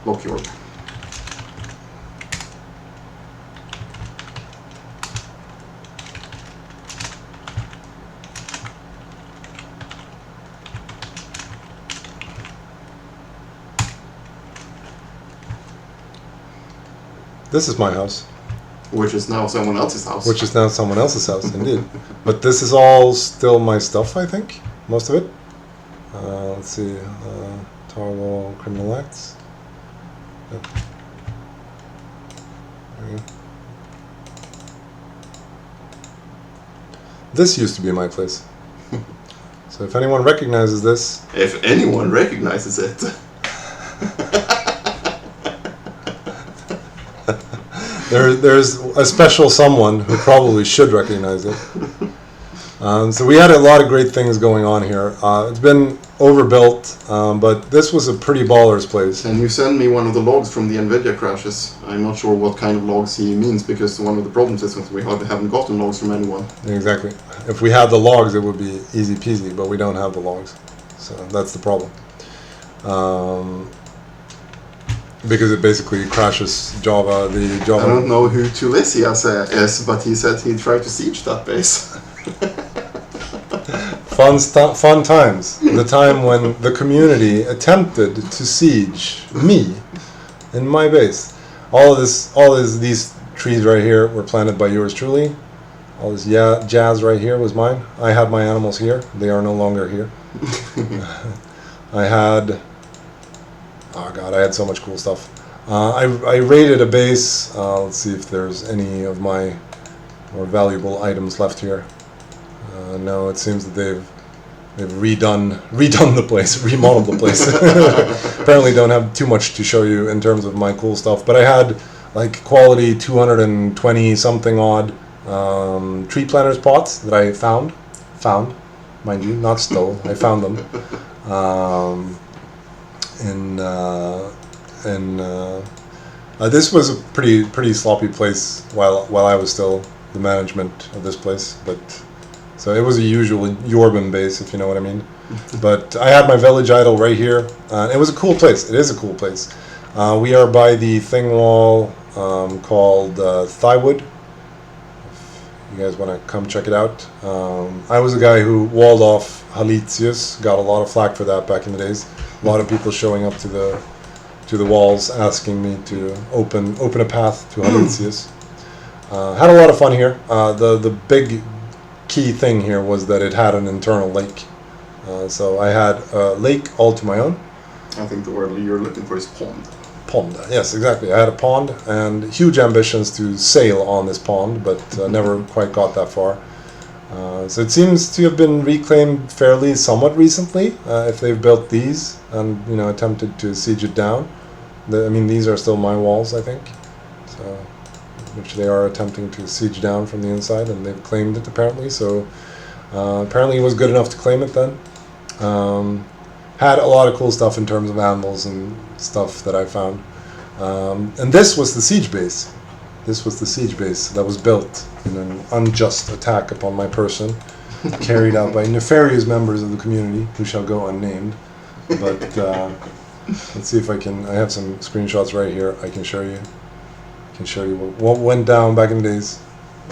Loftar Jorb. This is my house. Which is now someone else's house. Which is now someone else's house, indeed. But this is all still my stuff, I think. Most of it. Let's see. Total criminal acts. Yep. There you go. This used to be my place. So if anyone recognizes this... If anyone recognizes it... There's a special someone who probably should recognize it. So we had a lot of great things going on here. It's been overbuilt, but this was a pretty baller's place. And you send me one of the logs from the NVIDIA crashes. I'm not sure what kind of logs he means, because one of the problems is that we haven't gotten logs from anyone. Exactly. If we had the logs, it would be easy peasy, but we don't have the logs. So that's the problem. Because it basically crashes Java, the Java... I don't know who Tulisias is, but he said he tried to siege that base. Fun times. The time when the community attempted to siege me in my base. These trees right here were planted by yours truly. All this jazz right here was mine. I had my animals here. They are no longer here. I had... Oh god, I had so much cool stuff. I raided a base. Let's see if there's any of my more valuable items left here. No, it seems that they've redone the place, remodeled the place. Apparently don't have too much to show you in terms of my cool stuff. But I had like quality 220 something odd tree planters pots that I found, mind you, not stole. I found them this was a pretty sloppy place while I was still the management of this place, but so it was a usual Jorben base, if you know what I mean. But I had my village idol right here. It was a cool place. It is a cool place. We are by the thing wall called Thywood. If you guys want to come check it out. I was a guy who walled off Halitius. Got a lot of flack for that back in the days. A lot of people showing up to the walls asking me to open a path to Halitius. Had a lot of fun here. The big key thing here was that it had an internal lake. So I had a lake all to my own. I think the word you're looking for is pond. Pond, yes, exactly. I had a pond and huge ambitions to sail on this pond, but never quite got that far. So it seems to have been reclaimed fairly somewhat recently, if they've built these and attempted to siege it down. These are still my walls, I think, so, which they are attempting to siege down from the inside, and they've claimed it apparently. So apparently it was good enough to claim it then. Had a lot of cool stuff in terms of animals and stuff that I found. And this was the siege base. This was the siege base that was built in an unjust attack upon my person, carried out by nefarious members of the community who shall go unnamed. But let's see if I have some screenshots right here. I can show you. What went down back in the days.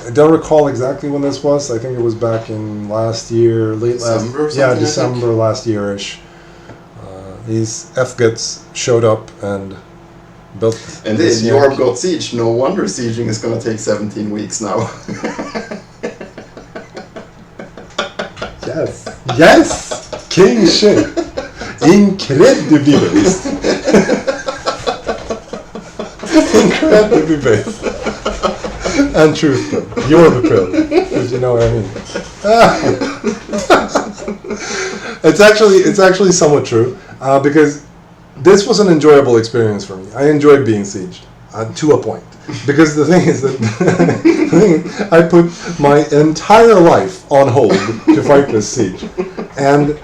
I don't recall exactly when this was. I think it was back in last year, December last year-ish. These F-guts showed up and built. And this Jorb got siege. No wonder sieging is going to take 17 weeks now. Yes, king shit, incredibly based, incredibly based, and truthful. You're the pill, because you know what I mean. It's actually somewhat true, because this was an enjoyable experience for me. I enjoyed being sieged to a point, because the thing is that I put my entire life on hold to fight this siege, and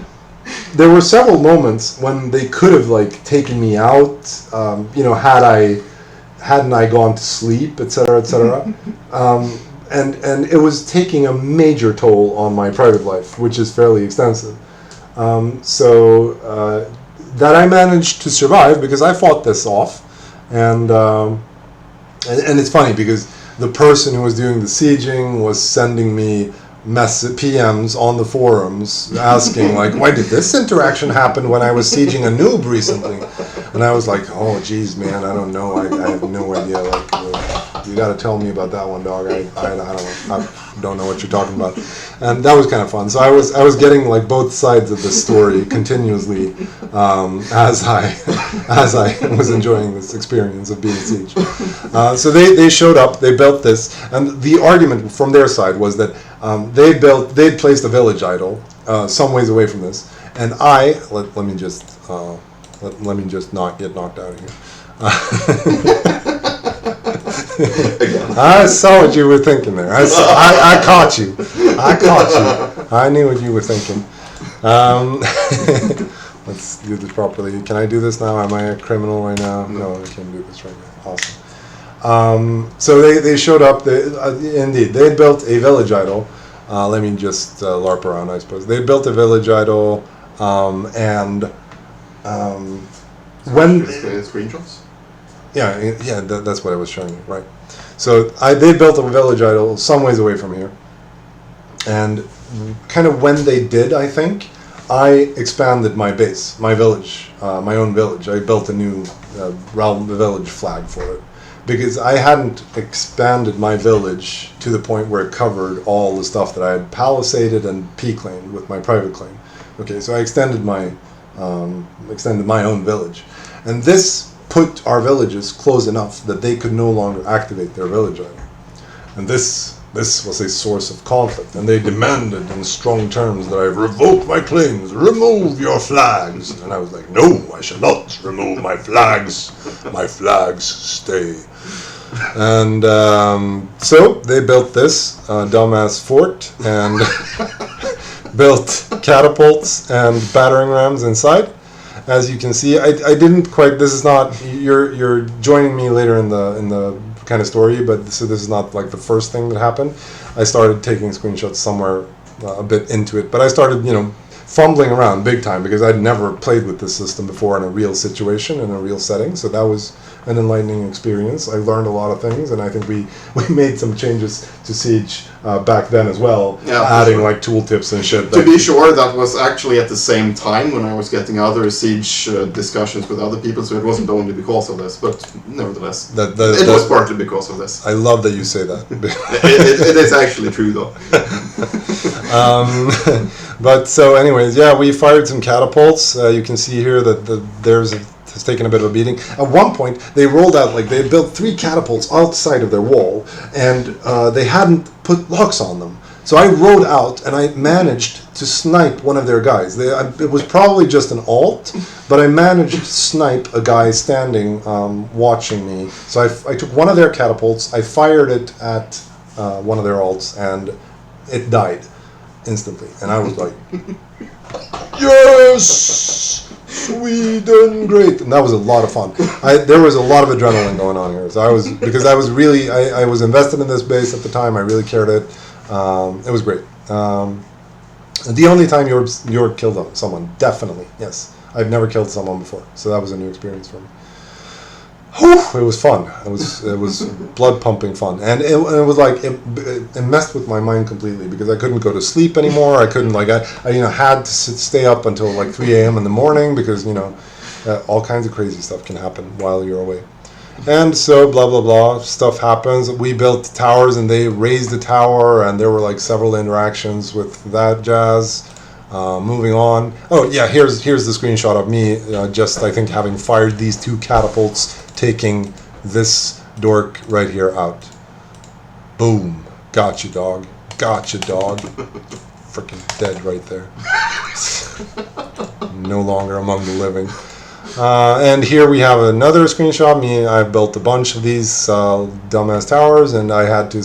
there were several moments when they could have taken me out, hadn't I gone to sleep, etc., etc. And it was taking a major toll on my private life, which is fairly extensive. That I managed to survive because I fought this off, and it's funny because the person who was doing the sieging was sending me PMs on the forums asking why did this interaction happen when I was sieging a noob recently, and I was like, oh geez man, I don't know, I have no idea, you got to tell me about that one, dog. I don't know what you're talking about. And that was kind of fun. So I was getting both sides of the story continuously as I was enjoying this experience of being sieged. So they showed up, they built this, and the argument from their side was that they'd placed a village idol some ways away from this, and let me just not get knocked out of here. I saw what you were thinking there. I caught you. I knew what you were thinking. Let's do this properly. Can I do this now? Am I a criminal right now? No, I can't do this right now. Awesome. So they showed up. Indeed, they built a village idol. Let me just LARP around, I suppose. They built a village idol, when screenshots. Yeah, that's what I was showing you, right? So they built a village idol some ways away from here, and kind of when they did, I think, I expanded my base, my village, my own village. I built a new village flag for it, because I hadn't expanded my village to the point where it covered all the stuff that I had palisaded and P-claimed with my private claim. Okay, so I extended my own village, and this put our villages close enough that they could no longer activate their village idol. And this was a source of conflict, and they demanded in strong terms that I revoke my claims, remove your flags. And I was like, no, I shall not remove my flags. My flags stay. And so they built this dumbass fort and built catapults and battering rams inside. As you can see, I didn't quite. This is not. You're joining me later in the kind of story, but this is not like the first thing that happened. I started taking screenshots somewhere a bit into it, but I started fumbling around big time because I'd never played with this system before in a real situation, in a real setting. So that was an enlightening experience. I learned a lot of things, and I think we made some changes to Siege back then as well, adding like tooltips and shit. To be sure, that was actually at the same time when I was getting other Siege discussions with other people, so it wasn't only because of this, but nevertheless, it was partly because of this. I love that you say that. it is actually true, though. But so anyways, we fired some catapults. You can see here that theirs has taken a bit of a beating. At one point, they rolled out, like, they had built 3 catapults outside of their wall, and they hadn't put locks on them. So I rode out, and I managed to snipe one of their guys. It was probably just an alt, but I managed to snipe a guy standing watching me. So I took one of their catapults, I fired it at one of their alts, and it died instantly. And I was like, yes! Sweden, great, and that was a lot of fun. There was a lot of adrenaline going on here. So I was really I was invested in this base at the time. I really cared it. It was great. The only time Jorb killed someone, definitely, yes. I've never killed someone before, so that was a new experience for me. Whew, it was fun. It was blood pumping fun, and it was like it messed with my mind completely because I couldn't go to sleep anymore. I couldn't I had to stay up until like 3 a.m. in the morning because all kinds of crazy stuff can happen while you're away. And so blah blah blah stuff happens. We built towers and they raised the tower, and there were like several interactions with that jazz. Moving on. Oh yeah, here's the screenshot of me just I think having fired these 2 catapults, taking this dork right here out. Boom. Gotcha, dog. Gotcha, dog. Freaking dead right there. No longer among the living. And here we have another screenshot. I built a bunch of these dumbass towers, and I had to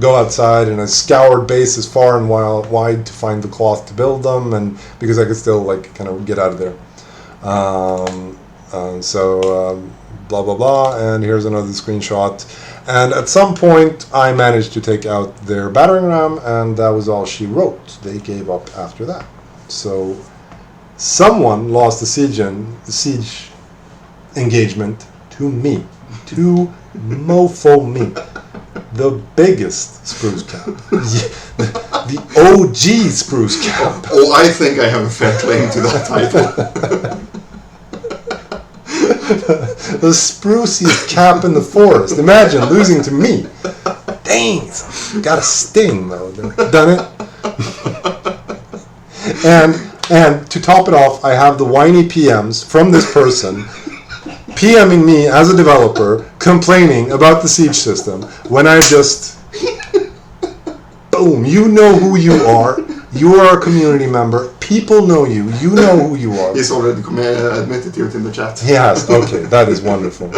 go outside, and I scoured base as far and wide to find the cloth to build them, and because I could still kind of get out of there. Blah blah blah. And here's another screenshot. And at some point, I managed to take out their battering ram, and that was all she wrote. They gave up after that. So someone lost the siege engagement to me, to mofo me, the biggest spruce cap, the OG spruce cap. Oh, I think I have a fair claim to that title. The spruciest cap in the forest. Imagine losing to me. Dang, got a sting though. Done it. And to top it off, I have the whiny PMs from this person PMing me as a developer, complaining about the siege system, when I just... Boom, you know who you are. You are a community member. People know you. You know who you are. He's already admitted to it in the chat. He has. Okay, that is wonderful.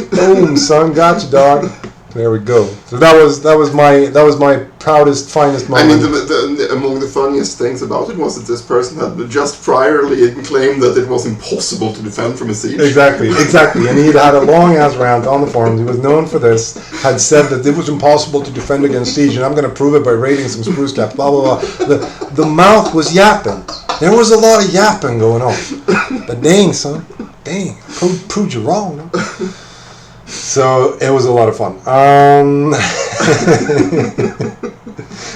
Boom, son, gotcha, dog. There we go. So that was my proudest, finest moment. I mean, among the funniest things about it was that this person had just priorly claimed that it was impossible to defend from a siege. Exactly. And he had a long ass rant on the forums. He was known for this. Had said that it was impossible to defend against siege, and I'm going to prove it by raiding some spruce caps. Blah blah blah. The mouth was yapping. There was a lot of yapping going on. But dang, son, dang, proved you wrong. No? So it was a lot of fun.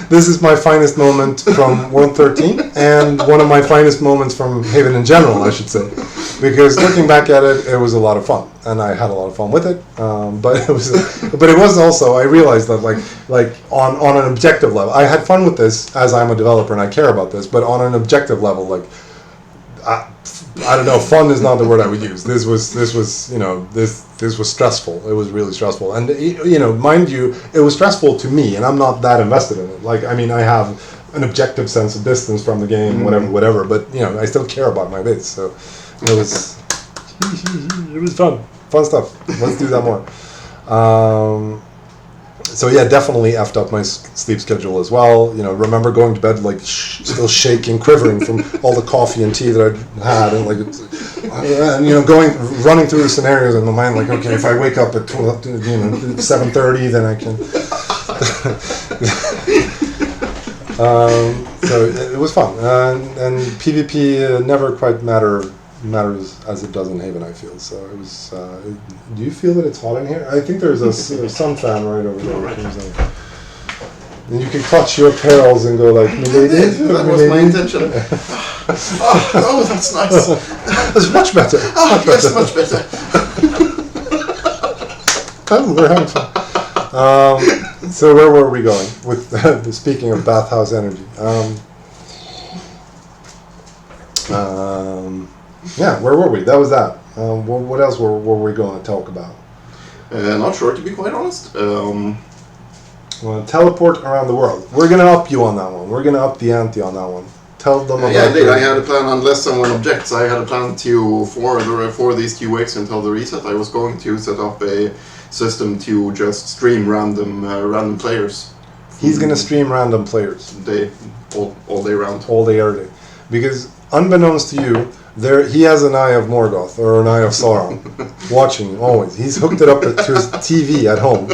This is my finest moment from World 13, and one of my finest moments from Haven in general, I should say, because looking back at it, it was a lot of fun, and I had a lot of fun with it. But it was also, I realized that like on an objective level, I had fun with this as I'm a developer and I care about this, but on an objective level, I don't know. Fun is not the word I would use. This was stressful. It was really stressful, and mind you, it was stressful to me, and I'm not that invested in it. I have an objective sense of distance from the game, whatever. But I still care about my bits. So it was It was fun stuff. Let's do that more. So yeah, definitely effed up my sleep schedule as well. You know, remember going to bed like still shaking, quivering from all the coffee and tea that I'd had, and like, and you know, running through the scenarios in my mind, like, okay, if I wake up at 7:30, then I can. So it was fun, and PvP never quite matters as it does in Haven, I feel. So it was. Do you feel that it's hot in here? I think there's a sun fan right over there. Right. And you can clutch your pearls and go like, that was my intention. Oh, that's nice. That's much better. Much better. Oh, we're having fun. So where were we going with speaking of bathhouse energy? Yeah, where were we? That was that. What else were we going to talk about? Not sure, to be quite honest. Teleport around the world. We're going to up you on that one. We're going to up the ante on that one. Tell them about yeah, indeed. I had a plan, unless someone objects, I had a plan to, for these 2 weeks until the reset, I was going to set up a system to just stream random players. He's going to stream random players. All day round. All day, every day. Because, unbeknownst to you, he has an eye of Morgoth, or an eye of Sauron, watching always. He's hooked it up to his TV at home.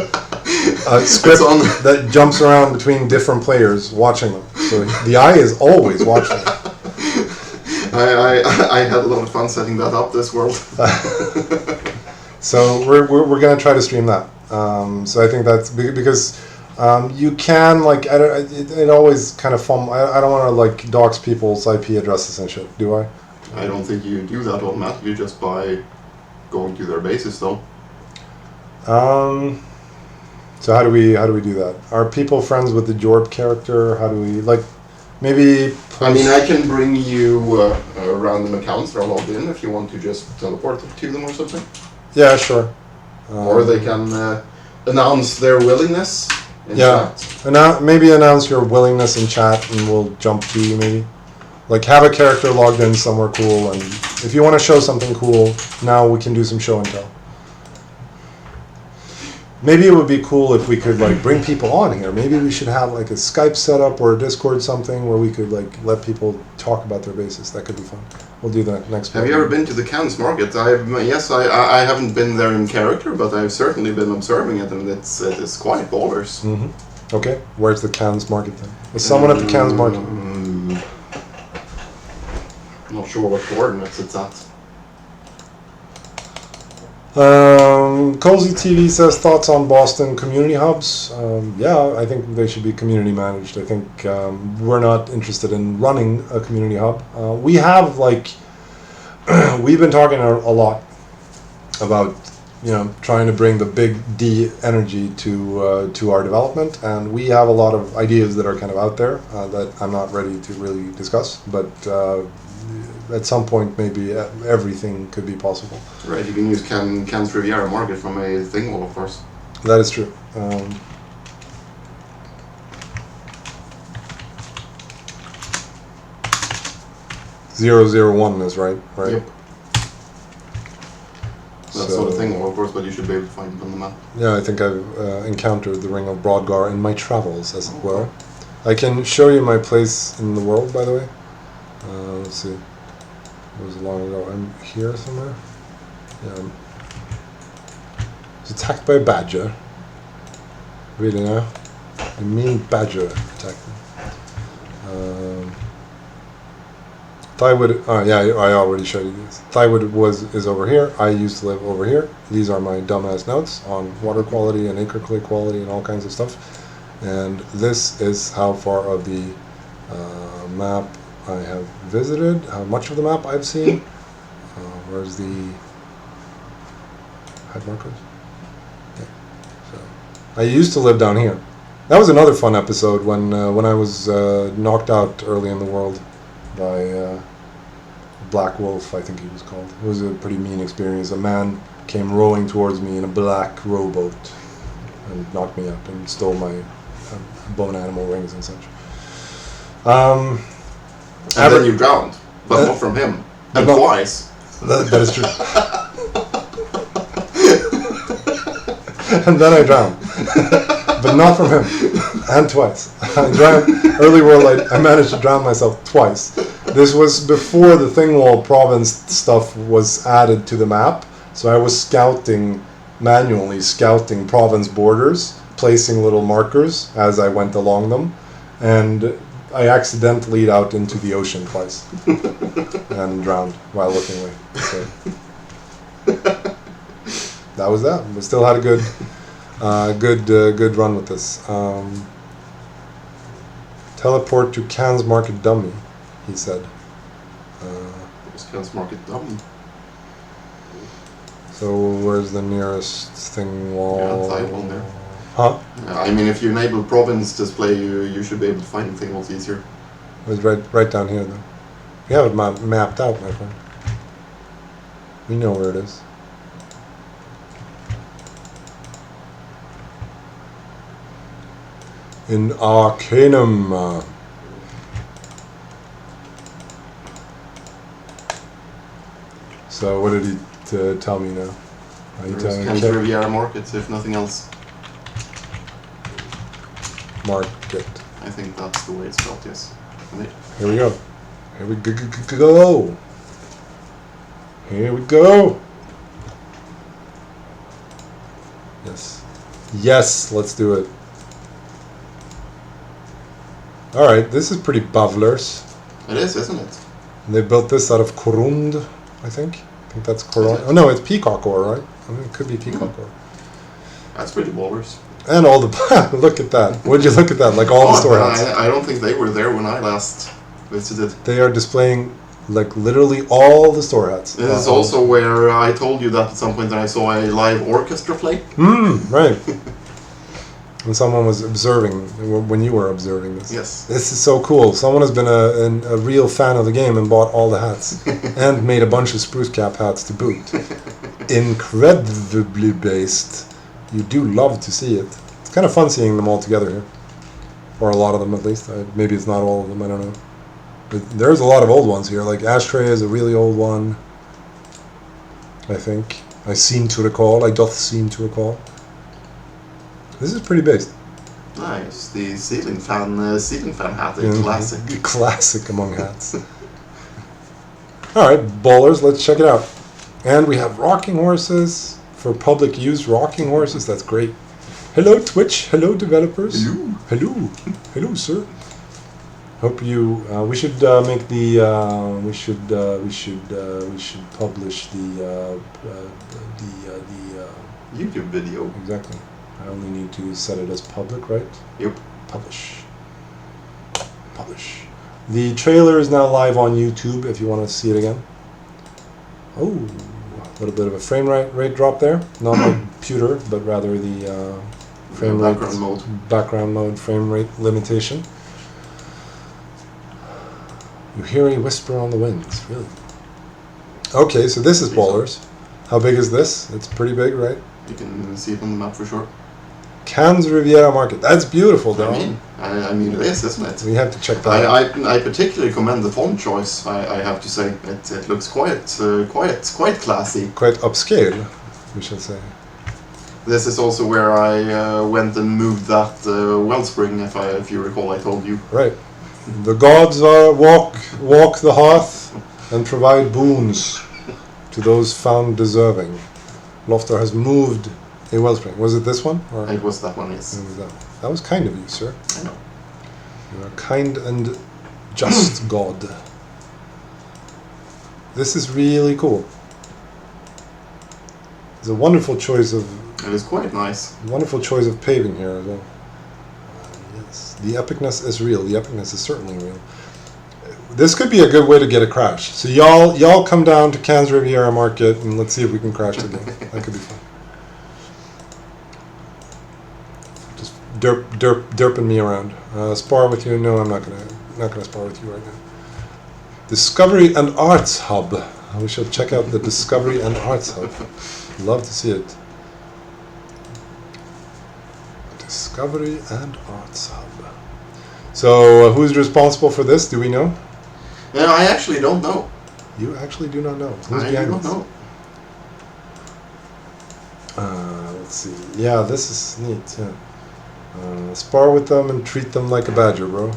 A script that jumps around between different players, watching them. So the eye is always watching them. I had a lot of fun setting that up this world. So we're going to try to stream that. So I think that's because you can, like, it always kind of fun. I don't want to like dox people's IP addresses and shit, do I? I don't think you do that automatically just by going to their bases, though. So how do we do that? Are people friends with the Jorb character? How do we, like, maybe? I mean, I can bring you random accounts that are logged in if you want to just teleport to them or something. Yeah, sure. Or they can announce their willingness in chat. Maybe announce your willingness in chat, and we'll jump to you. Maybe, like, have a character logged in somewhere cool, and if you want to show something cool, now we can do some show and tell. Maybe it would be cool if we could, like, bring people on here. Maybe we should have, like, a Skype setup or a Discord something where we could, like, let people talk about their bases. That could be fun. We'll do that next week. Have you ever been to the Lynch Market? Yes, I haven't been there in character, but I've certainly been observing it, and it's quite ballers. Mm-hmm. Okay, where's the Lynch Market then? Is someone at the Lynch Market? Not sure what coordinates it's at. Cozy TV says thoughts on Boston community hubs. Yeah, I think they should be community managed. I think we're not interested in running a community hub. We have, like, we've been talking a lot about, you know, trying to bring the big D energy to our development, and we have a lot of ideas that are kind of out there that I'm not ready to really discuss, but at some point maybe everything could be possible. Right, you can use Cannes Riviera Market from a thing wall, of course. That is true. 001 is right? Yep. That's not a thing wall, of course, but you should be able to find it on the map. Yeah, I think I've encountered the Ring of Brodgar in my travels, as it were. I can show you my place in the world, by the way. Let's see. It was long ago. I'm here somewhere. Yeah. I was attacked by a badger. Really now? A mean badger attacked me. Thywood. Oh yeah, I already showed you this. Thywood is over here. I used to live over here. These are my dumbass notes on water quality and acre clay quality and all kinds of stuff. And this is how far of the map I have visited, how much of the map I've seen. Where's the hide markers? Yeah. So I used to live down here. That was another fun episode when I was knocked out early in the world by Black Wolf, I think he was called. It was a pretty mean experience. A man came rowing towards me in a black rowboat and knocked me up and stole my bone animal rings and such. And then you drowned, but not from him. And twice. That is true. And then I drowned. But not from him. And twice. I drowned. Early world, I managed to drown myself twice. This was before the Thingwall province stuff was added to the map. So I was manually scouting province borders, placing little markers as I went along them. And I accidentally out into the ocean twice. And drowned while looking away. So that was that. We still had a good run with this. Teleport to Cannes Market Dummy, he said. Where's Cannes Market Dummy? So where's the nearest thing wall? Yeah, type on there. Huh? I mean, if you enable province display, you should be able to find thing walls easier. It was right down here, though. We have it mapped out, my friend. We know where it is. In Arcanum. So what did he tell me now? Cannes Riviera Market, if nothing else. Market. I think that's the way it's spelled, yes. Here we go. Here we go. Here we go. Yes. Yes, let's do it. Alright, this is pretty bavlers. It is, isn't it? And they built this out of Korund, I think. I think that's Korund. Oh no, it's peacock ore, right? I mean, it could be peacock ore. That's pretty ballers. And all the... look at that. Would you look at that? Like all the store hats. I don't think they were there when I last visited. They are displaying, like, literally all the store hats. This is also where I told you that at some point that I saw a live orchestra play. Right. When someone was observing, when you were observing this. Yes. This is so cool. Someone has been a real fan of the game and bought all the hats. And made a bunch of spruce cap hats to boot. Incredibly based. You do love to see it. It's kind of fun seeing them all together here. Or a lot of them at least. Maybe it's not all of them, I don't know. But there's a lot of old ones here. Like Ashtray is a really old one. I think. I seem to recall. I doth seem to recall. This is pretty based. Nice. The ceiling fan hat, a classic. Classic among hats. Alright, bowlers, let's check it out. And we have rocking horses for public use. Rocking horses, that's great. Hello Twitch, hello developers. Hello. Hello sir. Hope you we should make the we should publish the YouTube video. Exactly. I only need to set it as public, right? Yep. Publish. Publish. The trailer is now live on YouTube if you want to see it again. Oh, a little bit of a frame rate drop there. Not my computer, but rather the frame rate background mode frame rate limitation. You hear a whisper on the winds, really. Okay, so this is ballers. How big is this? It's pretty big, right? You can see it on the map for sure. Cannes Riviera Market. That's beautiful, though. I mean, it is, isn't it? We have to check that out. I particularly commend the font choice. I have to say, it looks quite classy. Quite upscale, we shall say. This is also where I went and moved that wellspring, if you recall, I told you. Right. The gods walk the hearth and provide boons to those found deserving. Loftar has moved a wellspring. Was it this one? Or? It was that one, yes. It was that one. That was kind of you, sir. I know. You are kind and just God. This is really cool. It's a wonderful choice of... It is quite nice. Wonderful choice of paving here as well. Yes. The epicness is real. The epicness is certainly real. This could be a good way to get a crash. So y'all come down to Cannes Riviera Market and let's see if we can crash the game. That could be fun. Just derping me around. Spar with you? No, I'm not gonna spar with you right now. Discovery and Arts Hub. We shall check out the Discovery and Arts Hub. Love to see it. Discovery and Arts Hub. So, who's responsible for this? Do we know? I actually don't know. You actually do not know. Who's I behind don't this? know. Let's see. Yeah, this is neat. Yeah. Spar with them and treat them like a badger, bro.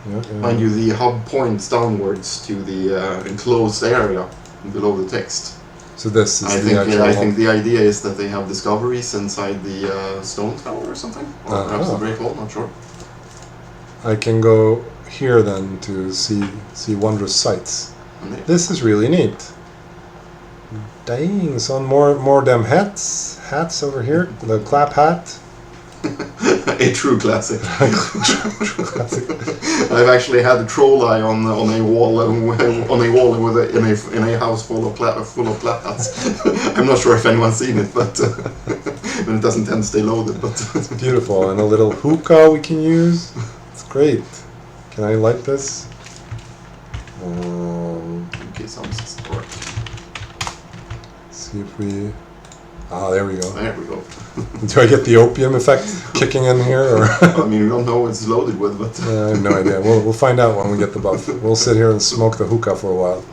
Yeah. Mind you, the hub points downwards to the enclosed area below the text. So this is I actual think the idea is that they have discoveries inside the stone tower or something, or perhaps the Great Hall. Not sure. I can go here then to see wondrous sights. Okay. This is really neat. Dang, son, more damn hats over here. The clap hat. A true classic. True classic. I've actually had a troll eye on a wall with in a house full of clap hats. I'm not sure if anyone's seen it, but and it doesn't tend to stay loaded. But Beautiful, and a little hookah we can use. It's great. Can I light this? okay, sounds work. See if we. There we go. There we go. Do I get the opium effect kicking in here, or? I mean, we don't know what it's loaded with, but I have no idea. We'll find out when we get the buff. We'll sit here and smoke the hookah for a while.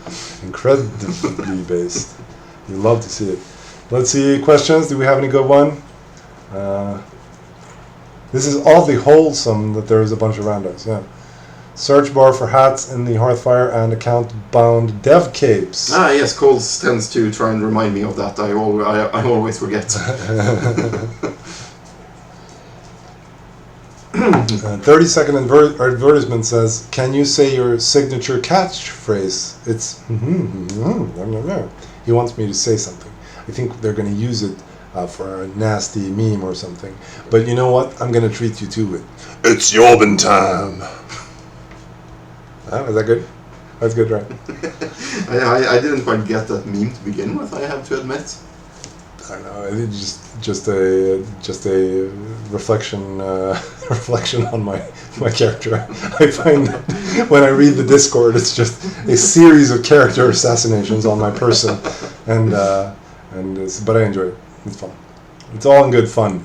Incredibly based. You love to see it. Let's see questions. Do we have any good one? This is oddly wholesome that there is a bunch around us. Yeah. Search bar for hats in the Hearthfire and account-bound dev capes. Yes, Coles tends to try and remind me of that. I always forget. 30-second advertisement says, "Can you say your signature catchphrase?" It's He wants me to say something. I think they're going to use it for a nasty meme or something. But you know what? I'm going to treat you to it. It's Jorben time. Is that good? That's good, right? I didn't quite get that meme to begin with, I have to admit. I don't know. It's just a reflection on my character. I find that when I read the Discord, it's just a series of character assassinations on my person, but I enjoy it. It's fun. It's all in good fun.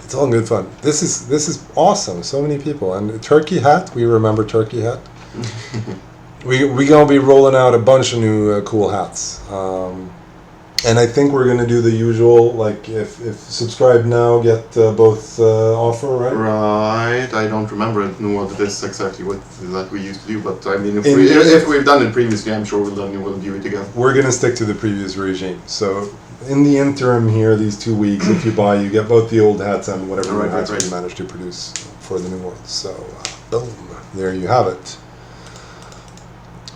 This is awesome. So many people, and Turkey Hat. We remember Turkey Hat. We gonna be rolling out a bunch of new cool hats, and I think we're gonna do the usual, like if subscribe now get both offer, right? Right. I don't remember what it is exactly that we used to do, but I mean if we've done it previously, I'm sure we'll do it again. We're gonna stick to the previous regime. So in the interim here, these 2 weeks, if you buy, you get both the old hats and whatever new hats we managed to produce for the new ones. So boom, there you have it.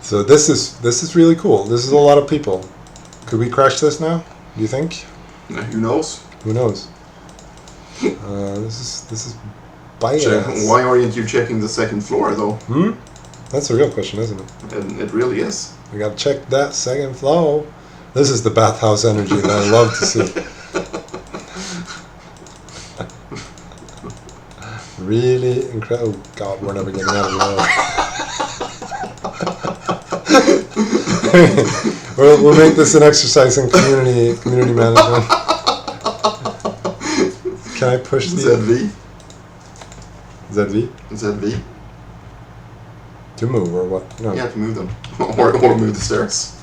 So this is really cool. This is a lot of people. Could we crash this now? Do you think? Who knows? Who knows? This is bias. Why aren't you checking the second floor though? That's a real question, isn't it? And it really is. We gotta check that second floor. This is the bathhouse energy that I love to see. Really incredible. Oh God, we're never getting out of here. We'll make this an exercise in community management. Can I push the ZV? ZV? ZV? To move or what? No. Yeah, to move them. or move the stairs.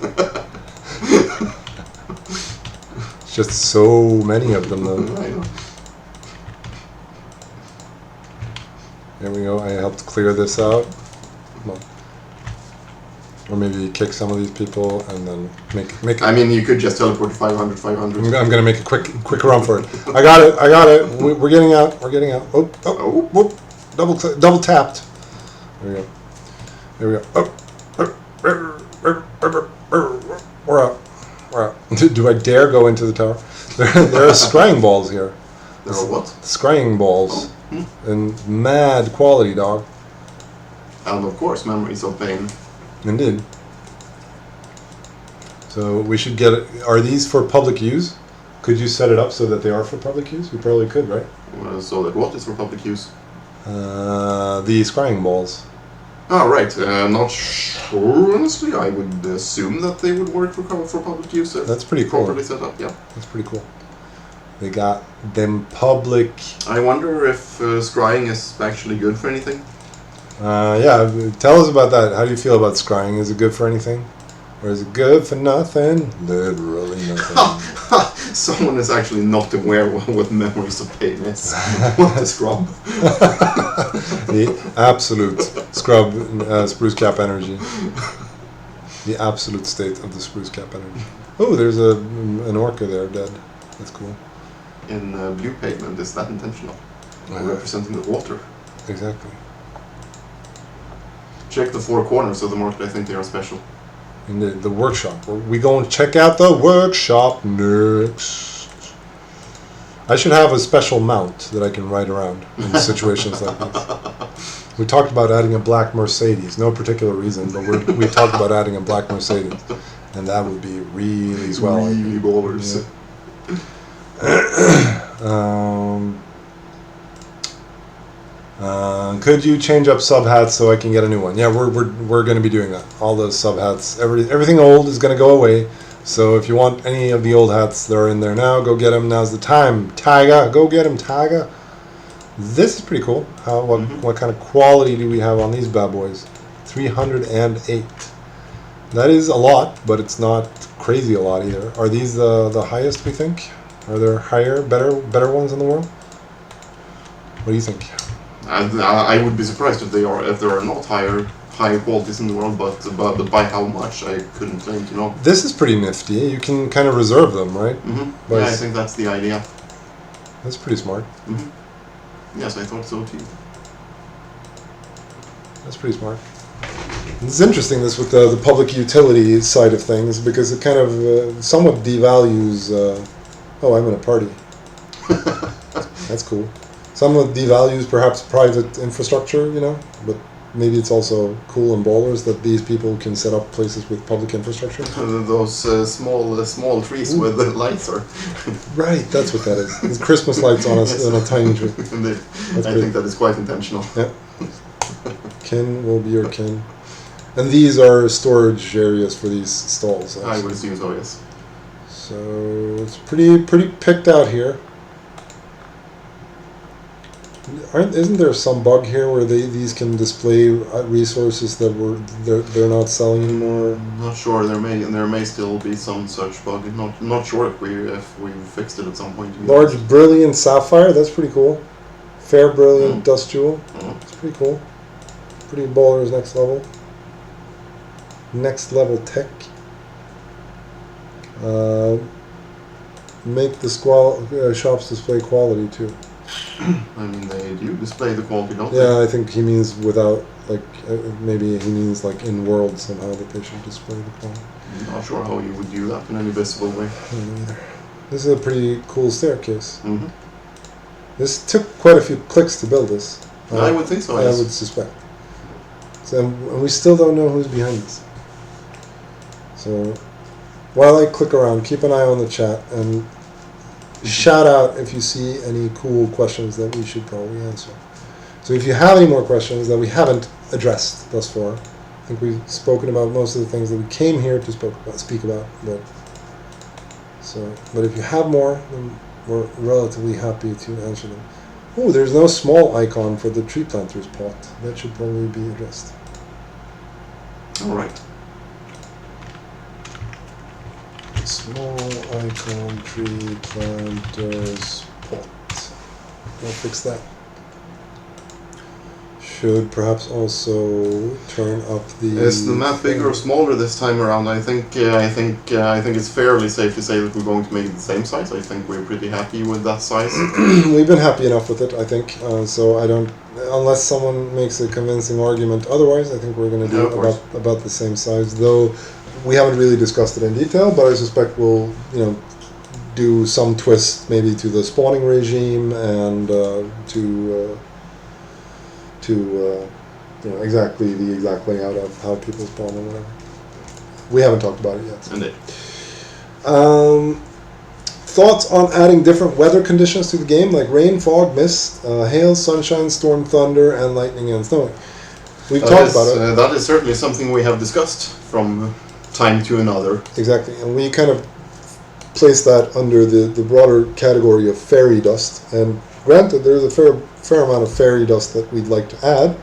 It's just so many of them though. I know. There we go. I helped clear this out. Well, or maybe kick some of these people and then make. I mean, you could just teleport 500, 500. I'm gonna make a quick run for it. I got it. We're getting out. Oh, whoop! Double tapped. There we go. Oh, we're out. Do I dare go into the tower? There are scrying balls here. There are what? Scrying balls. In mad quality, dog. And of course, memories of pain. Indeed. So we should get it. Are these for public use? Could you set it up so that they are for public use? We probably could, right? So that what is for public use? The scrying balls. Oh, right. Not sure, honestly. I would assume that they would work for public use. That's pretty cool. Properly set up, yeah. That's pretty cool. They got them public. I wonder if scrying is actually good for anything. Yeah, tell us about that. How do you feel about scrying? Is it good for anything? Or is it good for nothing? Literally nothing. Someone is actually not aware what Memories of Pain is. What the scrub? The absolute scrub spruce cap energy. The absolute state of the spruce cap energy. Oh, there's an orca there dead. That's cool. In blue pigment, is that intentional? Representing the water. Exactly. Check the four corners of the market. I think they are special. In the workshop. We go and check out the workshop next. I should have a special mount that I can ride around in situations like this. We talked about adding a black Mercedes. No particular reason, but we talked about adding a black Mercedes. And that would be really swell. Really ballers. Could you change up sub hats so I can get a new one? Yeah, we're going to be doing that. All those sub hats, everything old is going to go away. So if you want any of the old hats that are in there now, go get them. Now's the time. Tyga, go get them, Tyga. This is pretty cool. What kind of quality do we have on these bad boys? 308. That is a lot, but it's not crazy a lot either. Are these the highest, we think? Are there higher, better ones in the world? What do you think? I would be surprised if there are not higher qualities in the world, but by how much I couldn't claim to know. This is pretty nifty. You can kind of reserve them, right? Mm-hmm. Yeah, I think that's the idea. That's pretty smart. Mm-hmm. Yes, I thought so too. That's pretty smart. It's interesting this with the public utility side of things because it kind of somewhat devalues. Oh, I'm in a party. That's cool. Somewhat devalues perhaps private infrastructure, but maybe it's also cool and ballers that these people can set up places with public infrastructure. Those small trees with the lights are. Right, that's what that is. It's Christmas lights on a tiny tree. Indeed. I think that is quite intentional. Yeah. Kin will be your kin. And these are storage areas for these stalls. I would assume so, yes. So it's pretty picked out here. Isn't there some bug here where these can display resources that they're not selling anymore? I'm not sure. There may still be some such bug. Not sure if we fixed it at some point. Large brilliant sapphire. That's pretty cool. Fair brilliant dust jewel. It's pretty cool. Pretty ballers next level. Next level tech. Make the shops display quality too. I mean, they do display the quality, don't they? Yeah, I think he means without, maybe he means in world somehow that they should display the quality. I'm not sure how you would do that in any visible way. I don't know either. This is a pretty cool staircase. Mm-hmm. This took quite a few clicks to build this. I would think so, I yes. would suspect. So, and we still don't know who's behind this. So, while I click around, keep an eye on the chat and shout out if you see any cool questions that we should probably answer. So if you have any more questions that we haven't addressed thus far, I think we've spoken about most of the things that we came here to speak about. But if you have more, then we're relatively happy to answer them. Oh, there's no small icon for the tree planter's pot. That should probably be addressed. All right. Small icon tree planter's pot. I'll fix that. Should perhaps also turn up the. Is the map bigger or smaller this time around? I think it's fairly safe to say that we're going to make it the same size. I think we're pretty happy with that size. We've been happy enough with it, I think. So I don't, unless someone makes a convincing argument otherwise, I think we're going to do about the same size. Though we haven't really discussed it in detail, but I suspect we'll do some twist maybe to the spawning regime and to exactly the exact layout of how people spawn or whatever. We haven't talked about it yet. Indeed. Thoughts on adding different weather conditions to the game, like rain, fog, mist, hail, sunshine, storm, thunder, and lightning and snowing. We've talked about it. That is certainly something we have discussed from time to another. Exactly, and we kind of place that under the broader category of fairy dust. And granted, there's a fair amount of fairy dust that we'd like to add,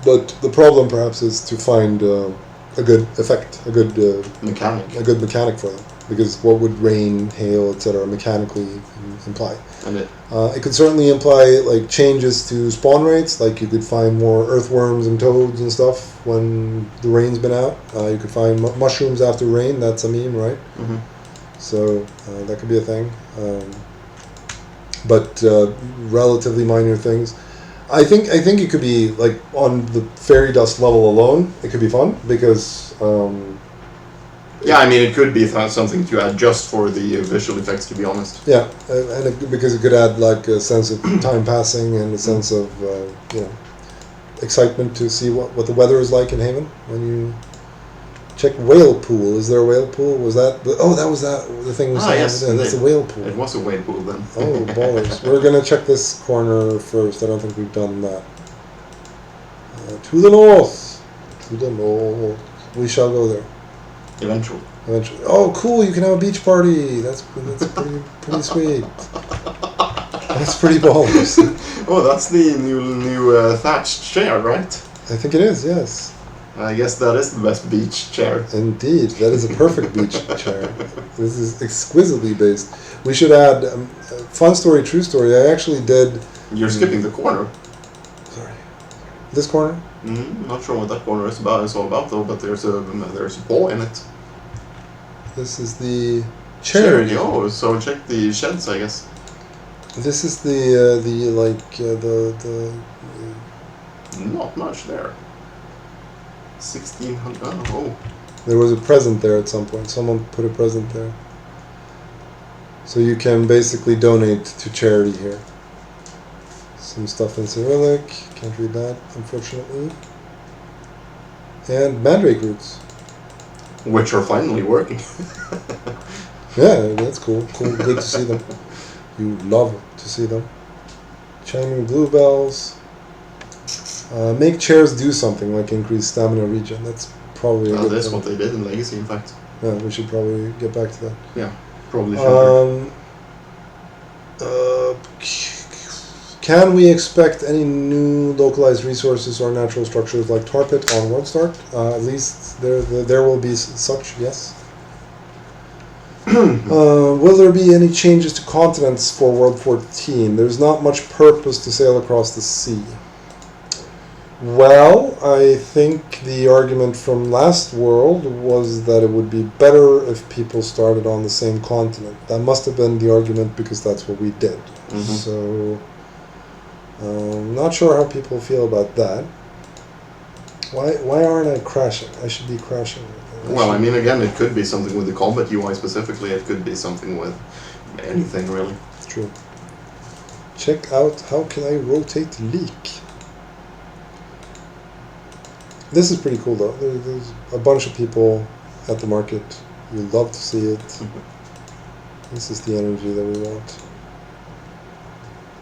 but the problem perhaps is to find a good effect, a good mechanic for them. Because what would rain, hail, etc. mechanically imply? And it could certainly imply like changes to spawn rates. Like you could find more earthworms and toads and stuff when the rain's been out. You could find mushrooms after rain. That's a meme, right? Mm-hmm. So that could be a thing. But relatively minor things. I think it could be like on the fairy dust level alone. It could be fun because. Yeah, I mean, it could be something to add just for the visual effects, to be honest. Yeah, because it could add like a sense of time passing and a sense of excitement to see what the weather is like in Haven when you check whale pool. Is there a whale pool? Was that the thing we saw? Yes, that's a whale pool. It was a whale pool then. Oh, ballers! We're gonna check this corner first. I don't think we've done that. To the north. We shall go there. Eventually. Oh, cool! You can have a beach party. That's pretty sweet. That's pretty ballers. Oh, that's the new thatched chair, right? I think it is. Yes. I guess that is the best beach chair. Indeed, that is a perfect beach chair. This is exquisitely based. We should add fun story, true story. I actually did. You're skipping the corner. Sorry. This corner. Not sure what that corner is all about though. But there's a paw in it. This is the charity. Oh, so check the sheds, I guess. This is the Not much there. 1,600. Oh. There was a present there at some point. Someone put a present there. So you can basically donate to charity here. Some stuff in Cyrillic. Can't read that, unfortunately. And mandrake roots. Which are finally working. Yeah, that's cool. Good to see them. You love to see them. Chiming bluebells. Make chairs do something, like increase stamina regen. That's probably a good that's thing. what they did in Legacy, in fact. Yeah, we should probably get back to that. Yeah, probably should. Can we expect any new localized resources or natural structures like tar pit on World Start? At least there will be such, yes. Will there be any changes to continents for World 14? There's not much purpose to sail across the sea. Well, I think the argument from last world was that it would be better if people started on the same continent. That must have been the argument because that's what we did. Mm-hmm. So, not sure how people feel about that. Why aren't I crashing? I should be crashing. Well, I mean, again, it could be something with the combat UI specifically. It could be something with anything, really. True. Check out how can I rotate leak. This is pretty cool, though. There's a bunch of people at the market. You love to see it. This is the energy that we want.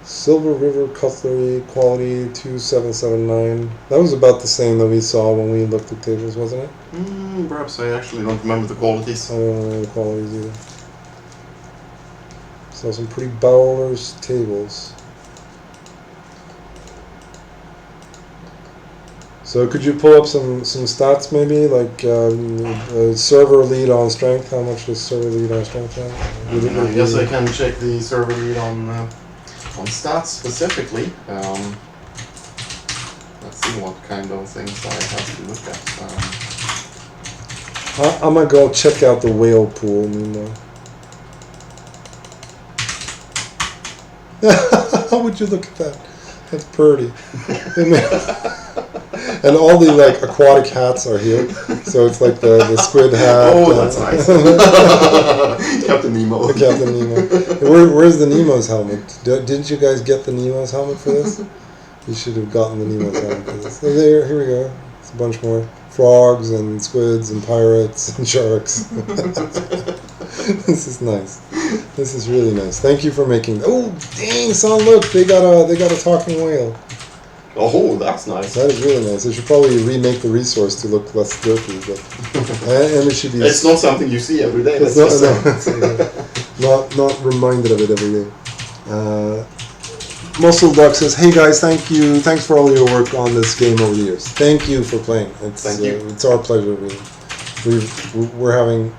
Silver River Cutlery, quality 2779. That was about the same that we saw when we looked at tables, wasn't it? Perhaps I actually don't remember the qualities. I don't know the qualities either. Saw some pretty bowlers tables. So could you pull up some stats maybe, like server lead on strength? How much does server lead on strength have? I guess I can check the server lead on stats specifically. Let's see what kind of things I have to look at. I'm gonna go check out the whale pool meanwhile. How would you look at that? That's pretty. And all the like aquatic hats are here, so it's like the squid hat. Oh, that's nice. Captain Nemo. The Captain Nemo. Where's the Nemo's helmet? Didn't you guys get the Nemo's helmet for this? You should have gotten the Nemo's helmet for this. So here we go. It's a bunch more frogs and squids and pirates and sharks. This is nice. This is really nice. Thank you for making. Oh, dang, son! Look, they got a talking whale. Oh, that's nice. That is really nice. They should probably remake the resource to look less dirty, but and it should be. It's not something you see every day. It's not reminded of it every day. Muscle Duck says, "Hey guys, thanks for all your work on this game over the years. Thank you for playing. Thank you. It's our pleasure. We're having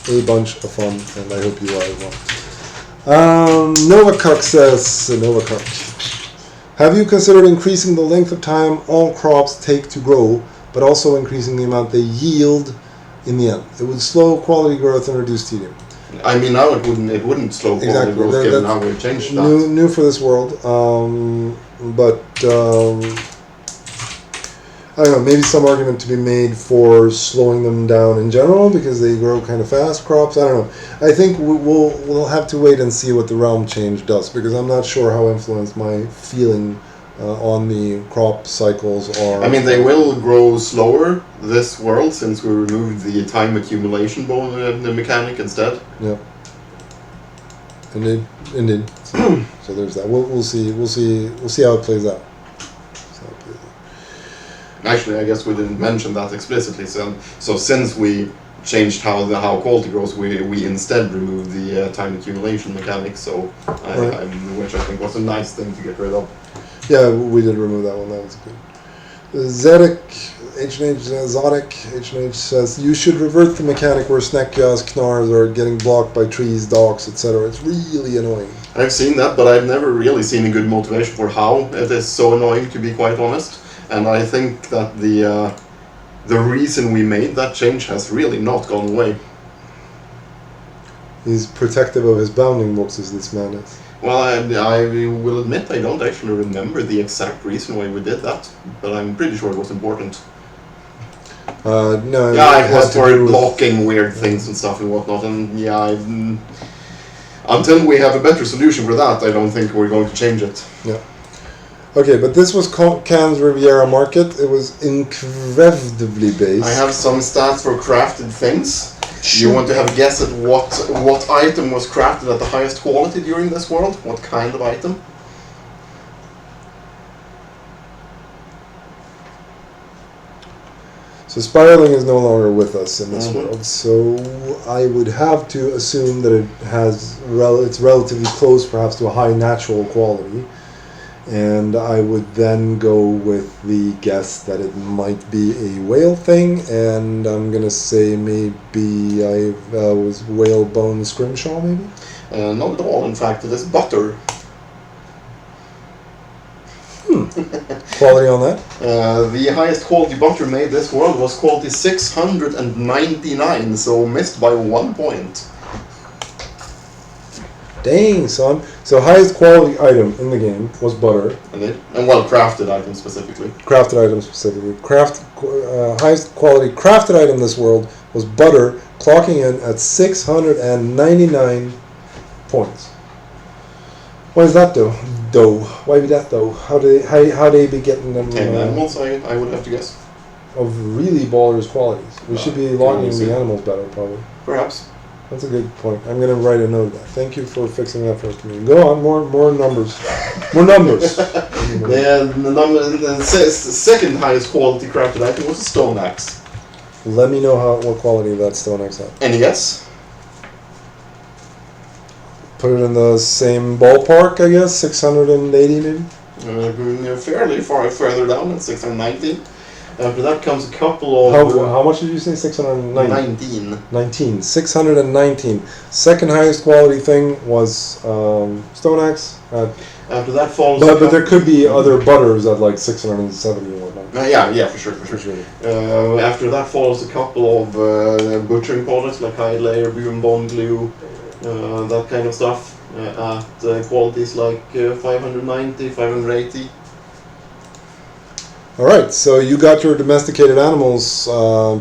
a bunch of fun, and I hope you are as well." Novacuck says, Novacuck, "Have you considered increasing the length of time all crops take to grow, but also increasing the amount they yield in the end? It would slow quality growth and reduce tedium." I mean, now it wouldn't slow quality Exactly. growth given how we've changed that. New for this world, but I don't know, maybe some argument to be made for slowing them down in general because they grow kind of fast, crops. I don't know. I think we'll have to wait and see what the realm change does, because I'm not sure how influenced my feeling on the crop cycles are. I mean, they will grow slower this world since we removed the time accumulation the mechanic instead. Yeah. Indeed. So there's that. We'll see how it plays out. Actually, I guess we didn't mention that explicitly. So since we changed how quality grows, we instead removed the time accumulation mechanic. So which I think was a nice thing to get rid of. Yeah, we did remove that one. That was good. Zedek, H&H says, "You should revert the mechanic where Sneckias, Knars are getting blocked by trees, docks, etc. It's really annoying." I've seen that, but I've never really seen a good motivation for how it is so annoying, to be quite honest. And I think that the reason we made that change has really not gone away. He's protective of his bounding books, as this man is. Well, I will admit I don't actually remember the exact reason why we did that, but I'm pretty sure it was important. No. Yeah, it was for blocking weird things and stuff and whatnot, and until we have a better solution for that, I don't think we're going to change it. Yeah. Okay, but this was Cannes Riviera Market. It was incredibly based. I have some stats for crafted things. You want to have a guess at what item was crafted at the highest quality during this world? What kind of item? So Spiraling is no longer with us in this world, so I would have to assume that it's relatively close perhaps to a high natural quality. And I would then go with the guess that it might be a whale thing, and I'm going to say maybe was whale bone scrimshaw, maybe? Not at all, in fact, it is butter. Quality on that? The highest quality butter made this world was quality 699, so missed by 1 point. Dang, son. So highest quality item in the game was butter. And well, crafted item specifically. Crafted item specifically. Highest quality crafted item in this world was butter, clocking in at 699 points. Why is that though? Why be that though? How they be getting them? 10 animals, I would have to guess. Of really ballers qualities. We should be logging the animals better, probably. Perhaps. That's a good point. I'm going to write a note of that. Thank you for fixing that for us. Go on, more numbers. More numbers. The second highest quality crafted item was a stone axe. Let me know what quality that stone axe had. Any guess? Put it in the same ballpark, I guess. 680 maybe? Fairly far further down at 690. After that comes a couple of... How much did you say? 619? 19. 619. Second highest quality thing was stone axe. After that follows... But there could be other butters at like 670 or whatnot. Yeah, for sure. After that follows a couple of butchering products like hide layer, boom, bone glue, that kind of stuff. At qualities like 590, 580. Alright, so you got your domesticated animals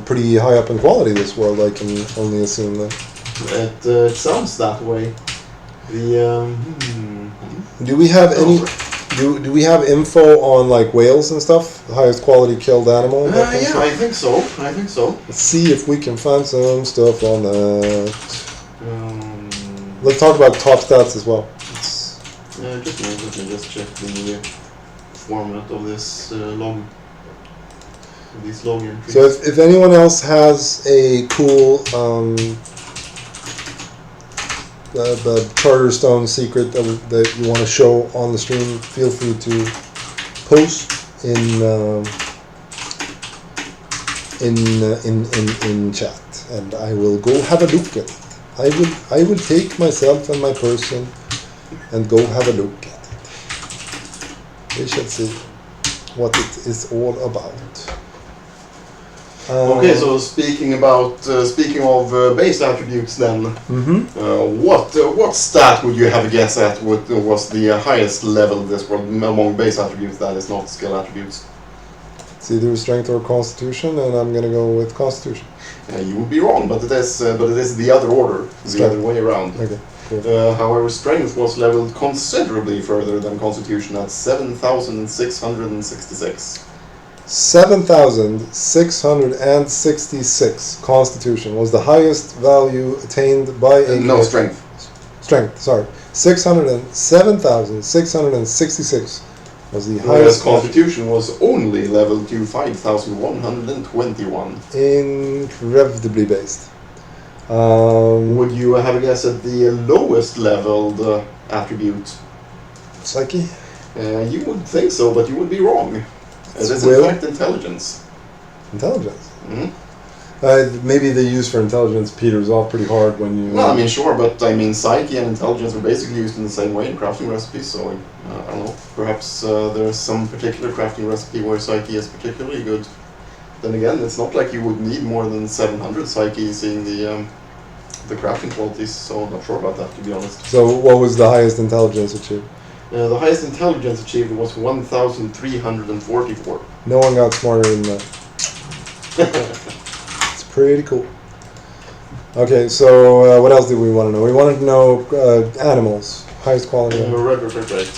pretty high up in quality this world, I can only assume that. It sounds that way. Do we have any... Do we have info on like whales and stuff? The highest quality killed animal? Yeah, I think so. Let's see if we can find some stuff on that. Let's talk about top stats as well. Let me just check the format of this log. These log entries. So if anyone else has a cool the Charterstone secret that you want to show on the stream, feel free to post in chat, and I will go have a look at it. I will take myself and my person and go have a look at it. We shall see what it is all about. Okay, so speaking of base attributes, then, what stat would you have a guess at? What was the highest level this world among base attributes that is not skill attributes? It's either strength or constitution, and I'm gonna go with constitution. You would be wrong, but it is the other order, the other way around. Okay. Cool. However, strength was leveled considerably further than constitution at 7,666. 7,666 constitution was the highest value attained by a no strength. Strength, sorry. 7,666 was the Whereas highest. constitution was only leveled to 5,121. Incredibly based. Would you have a guess at the lowest leveled attribute? Psyche? You would think so, but you would be wrong. It is in fact intelligence. Intelligence? Mm-hmm. Maybe the use for intelligence peters off pretty hard when you... Well, I mean, sure, but I mean, psyche and intelligence are basically used in the same way in crafting recipes, so I don't know. Perhaps there's some particular crafting recipe where psyche is particularly good. Then again, it's not like you would need more than 700 psyche seeing the crafting qualities, so I'm not sure about that, to be honest. So what was the highest intelligence achieved? The highest intelligence achieved was 1,344. No one got smarter than that. It's pretty cool. Okay, so what else did we want to know? We wanted to know animals, highest quality. Right.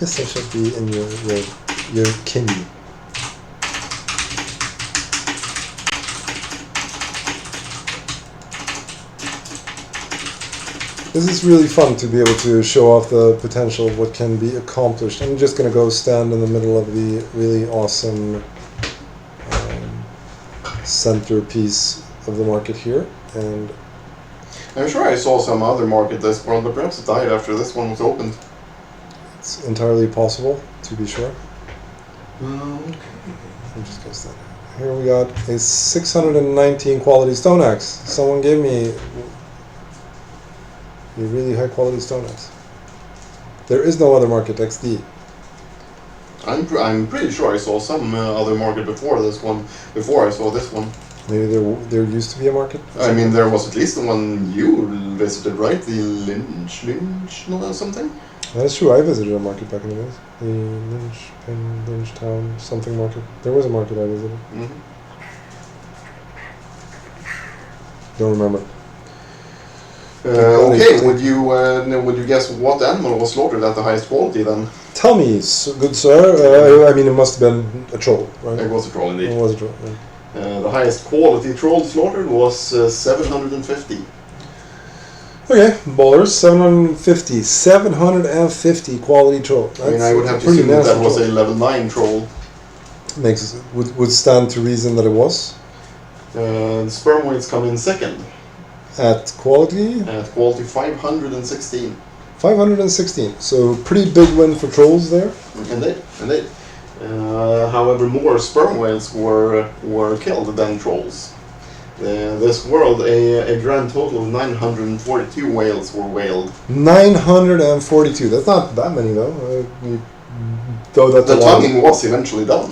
Yes, I should be in your kingdom. This is really fun to be able to show off the potential of what can be accomplished. I'm just going to go stand in the middle of the really awesome centerpiece of the market here. And I'm sure I saw some other market this world, but perhaps it died after this one was opened. it's entirely possible, to be sure. Okay. I'm just going to stand here. Here we got a 619 quality stone axe. Someone gave me a really high quality stone axe. There is no other market XD. I'm pretty sure I saw some other market before this one. Before I saw this one. Maybe there used to be a market. I mean, there was at least the one you visited, right? The Lynch or something. That's true. I visited a market back in the days. The Lynch Town something market. There was a market I visited. Mm-hmm. Don't remember. Okay, would you guess what animal was slaughtered at the highest quality then? Tell me, good sir. I mean, it must have been a troll, right? It was a troll indeed. It was a troll. Yeah. The highest quality troll slaughtered was 750. Okay, ballers, 750. 750 quality troll. That's I mean, I would have to pretty assume that was troll. a level 9 troll. Would stand to reason that it was. The sperm weights come in second. At quality? At quality 516. 516. So pretty big win for trolls there. Indeed. However, more sperm whales were killed than trolls. This world, a grand total of 942 whales were whaled. 942. That's not that many though. The tonguing was eventually done.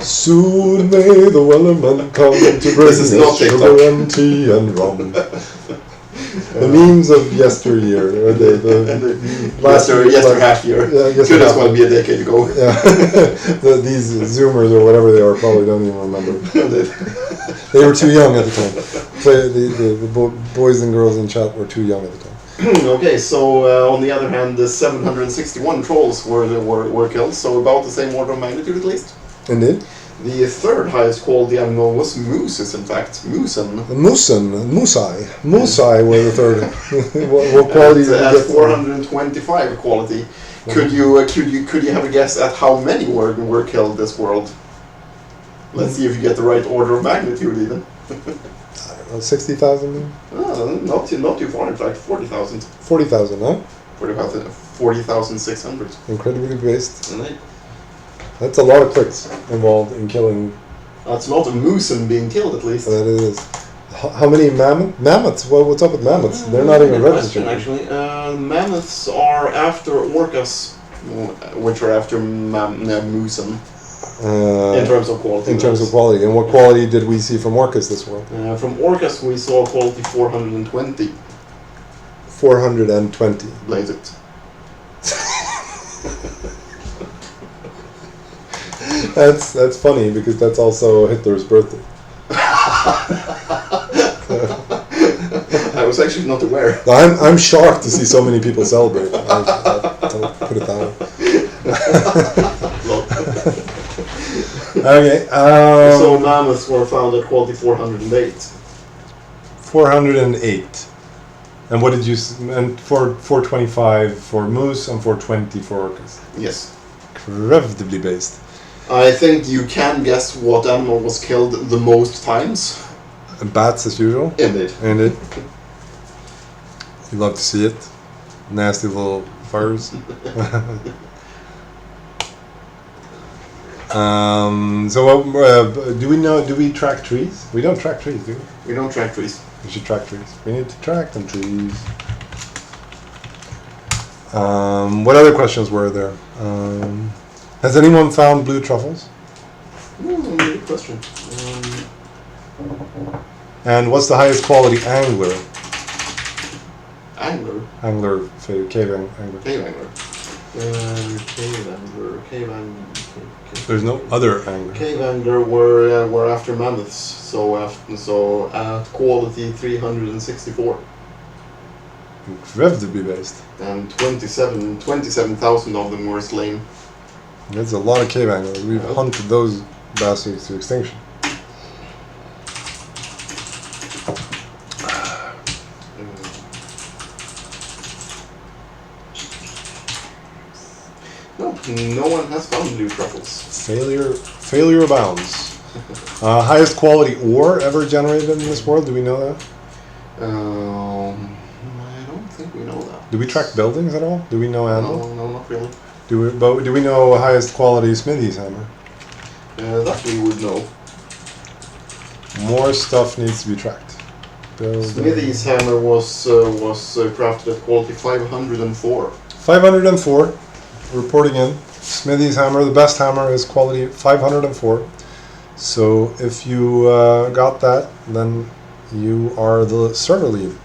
Soon may the wellerman come to bring us sugar and tea and rum. The memes of yesteryear, or the yester half year. Could as well be a decade ago. Yeah, these Zoomers or whatever they are probably don't even remember. They were too young at the time. So the boys and girls in chat were too young at the time. Okay, so on the other hand, the 761 trolls were killed, so about the same order of magnitude at least. Indeed. The third highest quality animal was mooses, in fact. Moosen. Moosei were the third. what quality did you at get? 425 quality. Could you have a guess at how many were killed this world? Let's see if you get the right order of magnitude even. I don't know, 60,000? Not too far, in fact, 40,000. 40,000, huh? 40,600. Incredibly based. Right. That's a lot of clicks involved in killing. That's a lot of moosen being killed, at least. That it is. How many mammoths? Well, what's up with mammoths? They're not even registered. Actually, mammoths are after orcas, which are after moosen. In terms of quality. In terms of quality. And what quality did we see from orcas this world? From orcas, we saw quality 420. 420. Blaze it. That's funny because that's also Hitler's birthday. I was actually not aware. I'm shocked to see so many people celebrate. I'll put it that way. Okay. So mammoths were found at quality 408. 408. And what did you? And 425 for moose and 420 for orcas. Yes. Incredibly based. I think you can guess what animal was killed the most times. Bats as usual. Indeed. Indeed. You love to see it. Nasty little furs. So do we know? Do we track trees? We don't track trees, do we? We don't track trees. We should track trees. We need to track them trees. What other questions were there? Has anyone found blue truffles? Good question. And what's the highest quality angler? Angler? Cave angler. Cave angler. Cave angler. There's no other angler. Cave angler were after mammoths, so at quality 364. Incredibly based. And 27,000 of them were slain. That's a lot of cave anglers. We've hunted those bastards to extinction. No one has found blue truffles. Failure abounds. Highest quality ore ever generated in this world. Do we know that? I don't think we know that. Do we track buildings at all? Do we know anvil? No, not really. Do we know highest quality smithy's hammer? That we would know. More stuff needs to be tracked. Smithy's hammer was crafted at quality 504. 504. Reporting in. Smithy's hammer, the best hammer, is quality 504. So if you got that, then you are the server lead.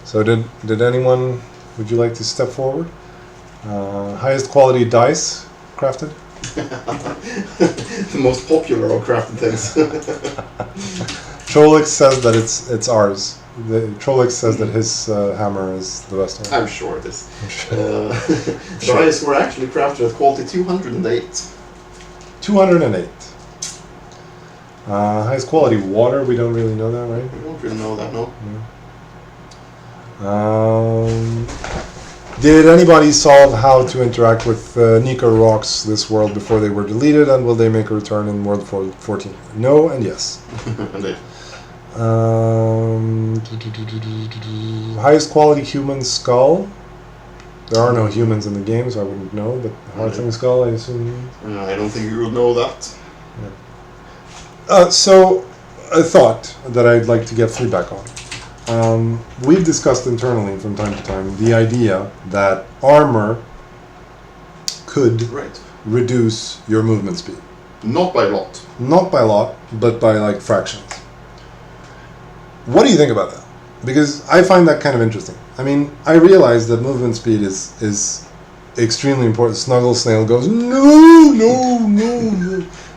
So did anyone? Would you like to step forward? Highest quality dice crafted. The most popular of crafted things. Trolix says that it's ours. Trolix says that his hammer is the best one. I'm sure it is. Dice were actually crafted at quality 208. 208. Highest quality water, we don't really know that, right? We don't really know that, no. Did anybody solve how to interact with Nico rocks this world before they were deleted, and will they make a return in World 14? No and yes. Indeed. Highest quality human skull. There are no humans in the game, so I wouldn't know, but Hearthling skull, I assume. I don't think you would know that. Yeah. So, a thought that I'd like to get feedback on. We've discussed internally from time to time the idea that armor could reduce your movement speed. Not by a lot. Not by a lot, but by like fractions. What do you think about that? Because I find that kind of interesting. I mean, I realize that movement speed is extremely important. Snuggle Snail goes, no.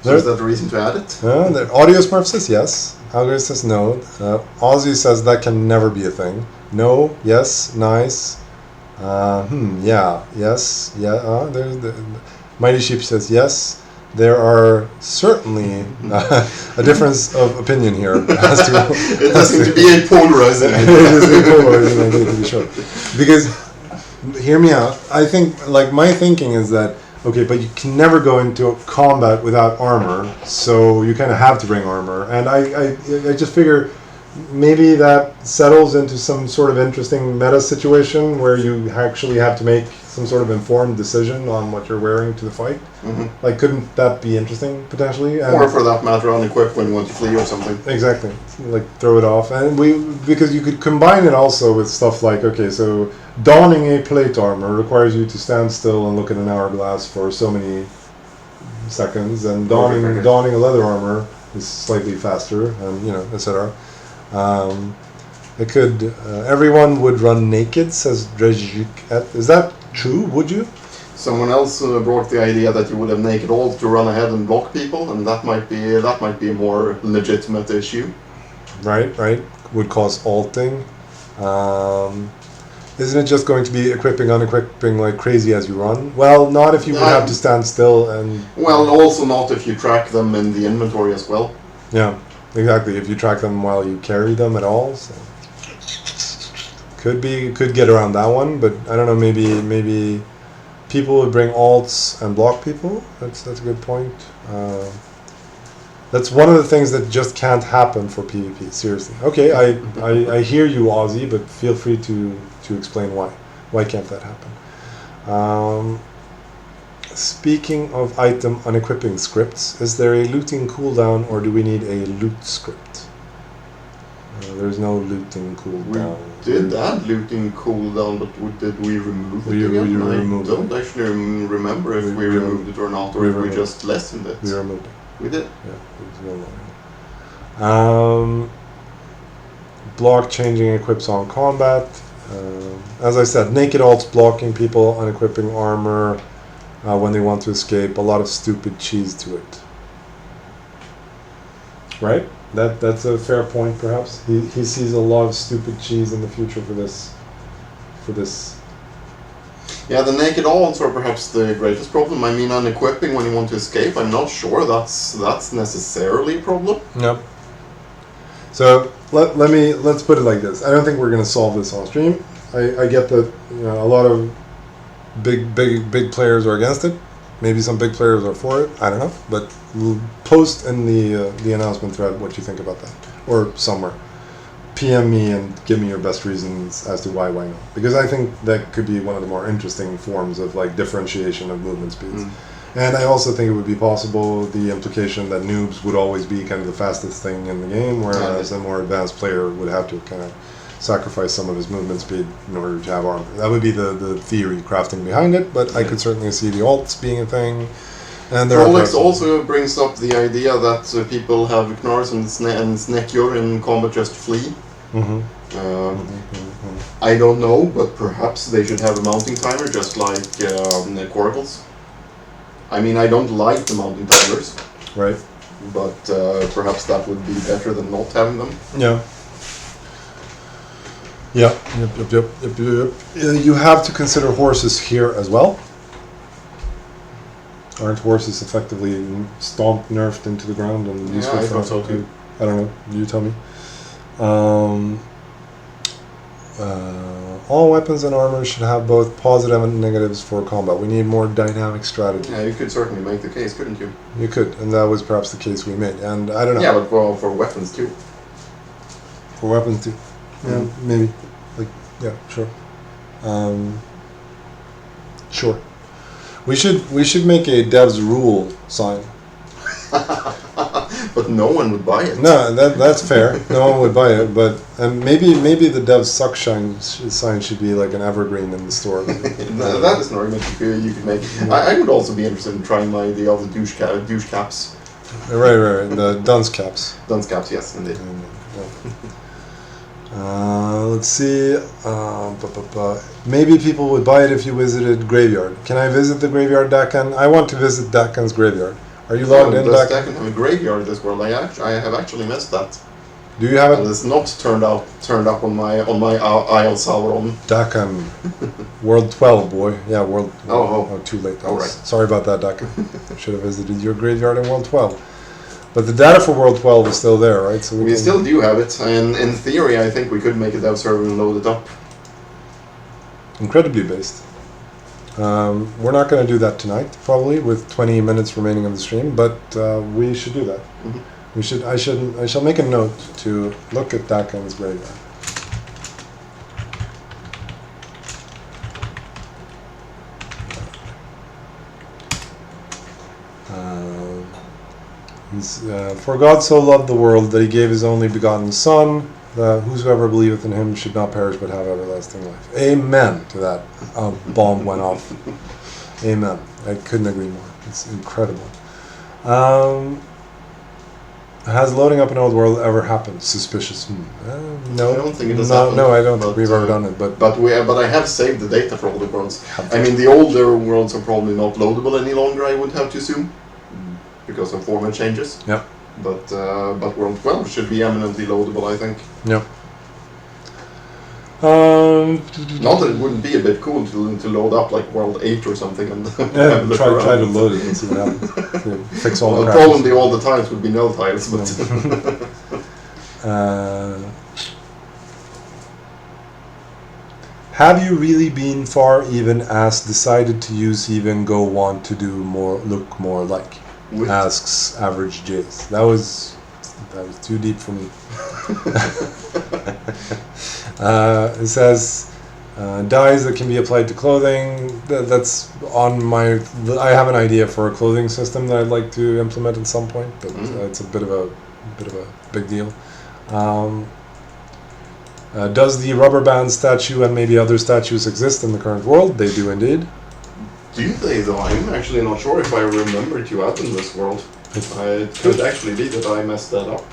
So is that the reason to add it? The Audio Smurf says yes. Algorithm says no. Ozzy says that can never be a thing. No, yes, nice. Yeah, yes, yeah. There's the Mighty Sheep says yes. There are certainly a difference of opinion here. It does seem to be a polarizing. It is a polarizing idea, to be sure. Because, hear me out. I think, like, my thinking is that Okay, but you can never go into combat without armor, so you kind of have to bring armor. And I just figure maybe that settles into some sort of interesting meta situation where you actually have to make some sort of informed decision on what you're wearing to the fight. Mm-hmm. Like, couldn't that be interesting potentially? Or for that matter, unequipped when you want to flee or something. Exactly, like throw it off, and because you could combine it also with stuff like, okay, so donning a plate armor requires you to stand still and look at an hourglass for so many seconds, and donning a leather armor is slightly faster, and etc. It could everyone would run naked, says Drejik. Is that true? Would you? Someone else brought the idea that you would have naked all to run ahead and block people, and that might be a more legitimate issue. Right. Would cause alting. Isn't it just going to be equipping, unequipping like crazy as you run? Well, not if you would have to stand still and... Well, also not if you track them in the inventory as well. Yeah, exactly. If you track them while you carry them at all. So. Could get around that one, but I don't know, maybe people would bring alts and block people. That's a good point. That's one of the things that just can't happen for PvP. Seriously. Okay, I hear you, Ozzy, but feel free to explain why. Why can't that happen? Speaking of item unequipping scripts, is there a looting cooldown, or do we need a loot script? There's no looting cooldown. We did add looting cooldown, but did we remove it again? I don't actually remember if we removed it or not, or if we just lessened it. We removed it. We did? Yeah, it was no longer. Block changing equips on combat. As I said, naked alts blocking people, unequipping armor when they want to escape. A lot of stupid cheese to it. Right? That's a fair point, perhaps. He sees a lot of stupid cheese in the future for this. Yeah, the naked alts are perhaps the greatest problem. I mean, unequipping when you want to escape, I'm not sure that's necessarily a problem. Yep. So let's put it like this. I don't think we're going to solve this on stream. I get that a lot of big players are against it. Maybe some big players are for it. I don't know, but we'll post in the announcement thread what you think about that, or somewhere. PM me and give me your best reasons as to why not. Because I think that could be one of the more interesting forms of like differentiation of movement speeds. And I also think it would be possible the implication that noobs would always be kind of the fastest thing in the game, whereas a more advanced player would have to kind of sacrifice some of his movement speed in order to have armor. That would be the theory crafting behind it, but I could certainly see the alts being a thing. And Rolex also brings up the idea that people have Knars and Snekjor in combat just flee. I don't know, but perhaps they should have a mounting timer just like Coracles. I mean, I don't like the mounting timers. Right. But perhaps that would be better than not having them. Yeah. Yep. You have to consider horses here as well. Aren't horses effectively stomped, nerfed into the ground and useful I for thought so too. I don't know. You tell me. All weapons and armor should have both positive and negatives for combat. We need more dynamic strategy. Yeah, you could certainly make the case, couldn't you? You could, and that was perhaps the case we made. And I don't know. Yeah, but for weapons too. For weapons too. Yeah, maybe. Yeah, sure. Sure. We should make a devs rule sign. But no one would buy it. No, that's fair. No one would buy it, but maybe the devs suck sign should be like an evergreen in the store. That is an argument you could make. I would also be interested in trying the other douche caps. Right. The dunce caps. Dunce caps, yes, indeed. Let's see. Maybe people would buy it if you visited Graveyard. Can I visit the Graveyard, Dakan? I want to visit Dakan's Graveyard. Are you logged in, Dakan? Does Dakan have a graveyard this world? I have actually missed that. Do you have it? And it's not turned up on my Isle Sauron. Dakan, World 12, boy. Yeah, World. Oh, too late. Right. Sorry about that, Dakan. Should have visited your Graveyard in World 12. But the data for World 12 is still there, right? So we still do have it, and in theory, I think we could make a dev server and load it up. Incredibly based. We're not going to do that tonight, probably, with 20 minutes remaining on the stream, but we should do that. I shall make a note to look at Dakon's graveyard. For God so loved the world that he gave his only begotten Son, that whosoever believeth in him should not perish but have everlasting life. Amen to that. Bomb went off. Amen. I couldn't agree more. It's incredible. Has loading up an old world ever happened? Suspicious. No, I don't think it has happened. No, I don't think we've ever done it. But I have saved the data for all the worlds. I mean, the older worlds are probably not loadable any longer, I would have to assume, because of format changes. Yep. But World 12 should be eminently loadable, I think. Yep. Not that it wouldn't be a bit cool to load up like World 8 or something and try to load it and see what happens. Fix all the crap. Probably all the times would be null tiles, but have you really been far even as decided to use even go want to do more look more like? Asks Average Jace. That was too deep for me. It says dyes that can be applied to clothing. That's on my. I have an idea for a clothing system that I'd like to implement at some point, but it's a bit of a big deal. Does the rubber band statue and maybe other statues exist in the current world? They do indeed. Do they though? I'm actually not sure if I remember to add in this world. It could actually be that I messed that up.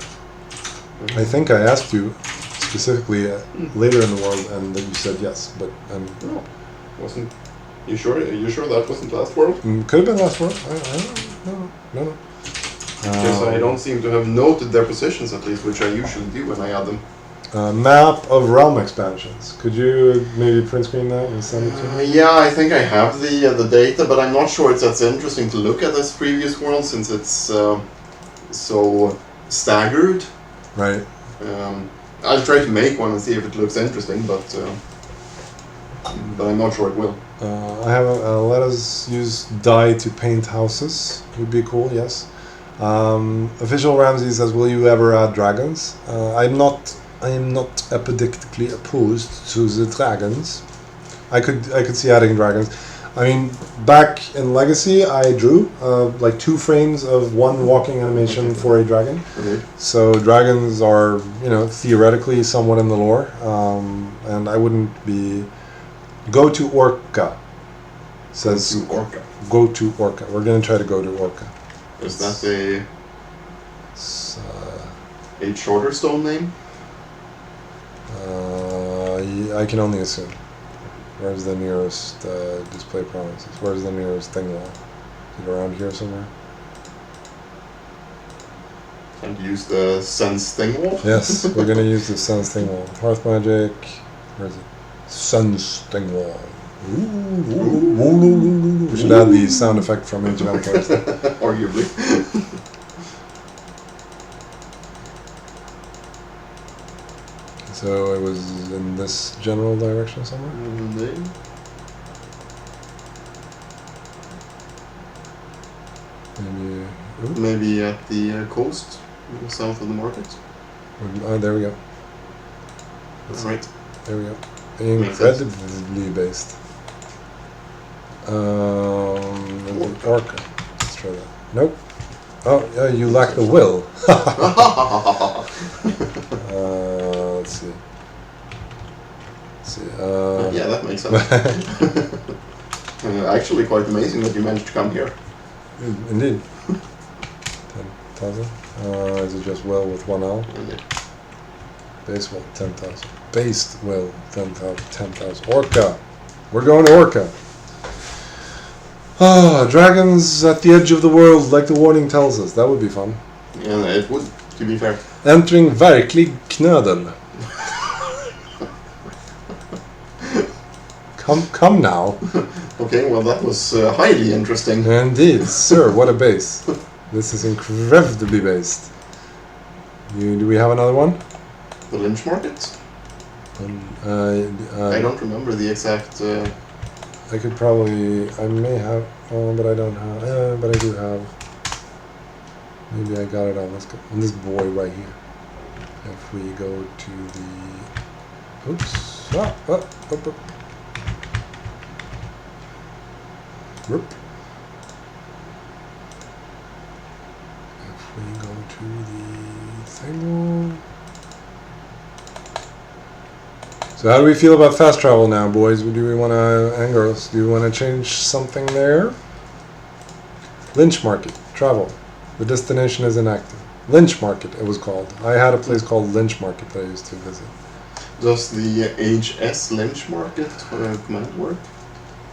I think I asked you specifically later in the world, and then you said yes. But no, wasn't. You sure? Are you sure that wasn't last world? Could have been last world. I don't know. Because I don't seem to have noted their positions at least, which I usually do when I add them. Map of realm expansions. Could you maybe print screen that and send it to me? Yeah, I think I have the data, but I'm not sure it's that interesting to look at this previous world since it's so staggered. Right. I'll try to make one and see if it looks interesting, but I'm not sure it will. I have let us use dye to paint houses. Would be cool. Yes. Official Ramsey says, "Will you ever add dragons?" I am not epidictically opposed to the dragons. I could see adding dragons. I mean, back in Legacy, I drew like 2 frames of one walking animation for a dragon. So dragons are, theoretically somewhat in the lore, and I wouldn't be. Go to Orca. Says Orca. Go to Orca. We're gonna try to go to Orca. Is that a shorter stone name? I can only assume. Where's the nearest display promises? Where's the nearest thing wall? Is it around here somewhere? And use the sense thing wall? Yes, we're gonna use the sense thing wall. Hearth magic. Where is it? Sense thing wall. We should add the sound effect from Age of Empires. Arguably. So it was in this general direction somewhere? Maybe at the coast, south of the market. Oh, there we go. That's right. There we go. Incredibly based. Orca. Let's try that. Nope. Oh, yeah, you lack the will. Let's see. Yeah, that makes sense. Actually, quite amazing that you managed to come here. Indeed. 10,000. Is it just will with 1 L? Indeed. Base will 10,000. Based will 10,000. Orca. We're going to Orca. Dragons at the edge of the world, like the warning tells us. That would be fun. Yeah, it would, to be fair. Entering verklig knöden. Come now. Okay, well that was highly interesting. Indeed, sir, what a base. This is incredibly based. Do we have another one? The Lynch Market? I don't remember the exact... I could probably, I may have, oh, but I don't have, but I do have. Maybe I got it on this boy right here. If we go to the, oops, up. Whoop. If we go to the thing. So how do we feel about fast travel now, boys? Do we want to, and girls, do we want to change something there? Lynch Market, travel. The destination is inactive. Lynch Market, it was called. I had a place called Lynch Market that I used to visit. Does the HS Lynch Market command work?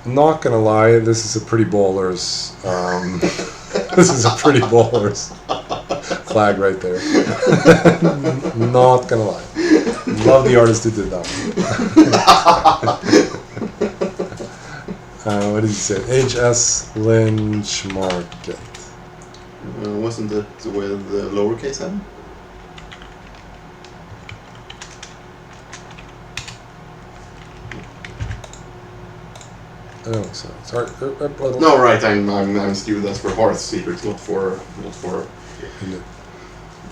Not gonna lie, this is a pretty ballers. This is a pretty ballers flag right there. Not gonna lie. Love the artist who did that one. What did he say? HS Lynch Market. Wasn't it with the lowercase m? I don't think so. Sorry. No, right. I'm skewed. That's for Hearth secrets, not for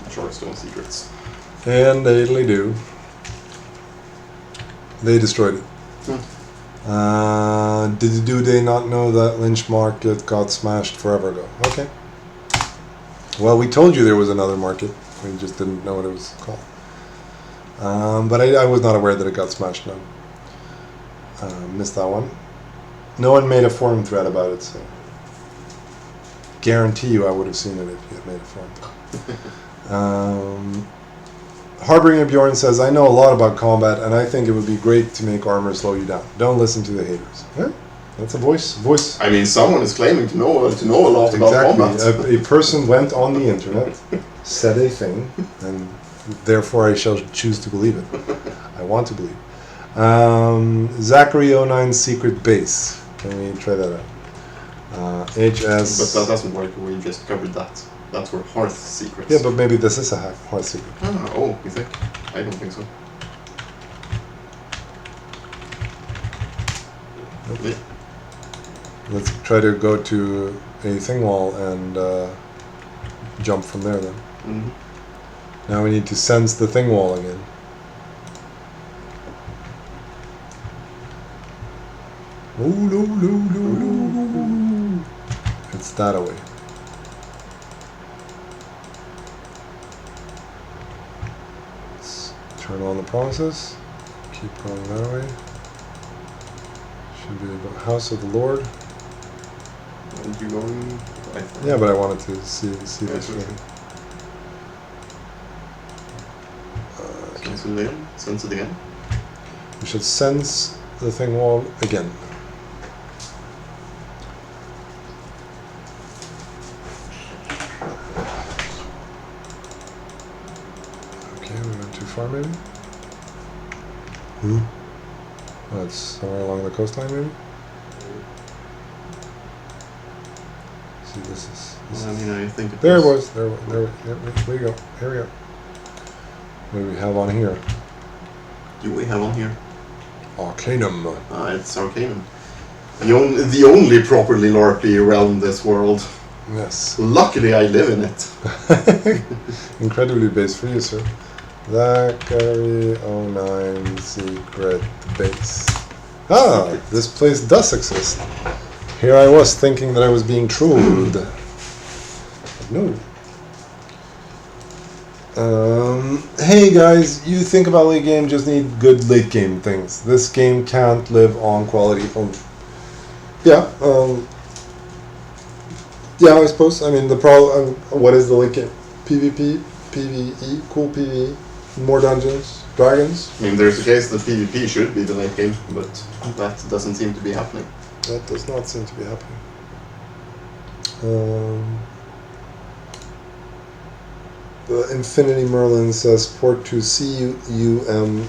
Sharkstone secrets. And they do. They destroyed it. Do they not know that Lynch Market got smashed forever ago? Okay. Well, we told you there was another market. We just didn't know what it was called. But I was not aware that it got smashed now. Missed that one. No one made a forum thread about it, so guarantee you I would have seen it if you had made a forum. Harbinger Bjorn says, I know a lot about combat, and I think it would be great to make armor slow you down. Don't listen to the haters. Yeah, that's a voice. I mean, someone is claiming to know a lot about combat. A person went on the internet, said a thing, and therefore I shall choose to believe it. I want to believe. Zachary09 Secret Base. Can we try that out? HS. But that doesn't work. We just covered that. That's for Hearth secrets. Yeah, but maybe this is a Hearth secret. Oh, you think? I don't think so. Okay. Let's try to go to a thing wall and jump from there then. Mm-hmm. Now we need to sense the thing wall again. Oh, no. It's that away. Let's turn on the promises. Keep going that way. Should be the House of the Lord. And you going? Yeah, but I wanted to see this okay. Sense it again. We should sense the thing wall again. Okay, we went too far maybe? Oh, it's somewhere along the coastline maybe? See, this is I mean, I think there it was. There we go. Here we go. What do we have on here? Do we have on here? Arcanum. It's Arcanum. The only properly LARPy realm in this world. Yes. Luckily, I live in it. Incredibly base for you, sir. Zachary 09 Secret Base. Ah, this place does exist. Here I was thinking that I was being trolled. No. Hey guys, you think about late game, just need good late game things. This game can't live on quality only. Yeah, yeah, I suppose. I mean, the problem. What is the late game? PvP, PvE, cool PvE, more dungeons, dragons. I mean, there's a case that PvP should be the late game, but that doesn't seem to be happening. That does not seem to be happening. The Infinity Merlin says port to CUMJRAR.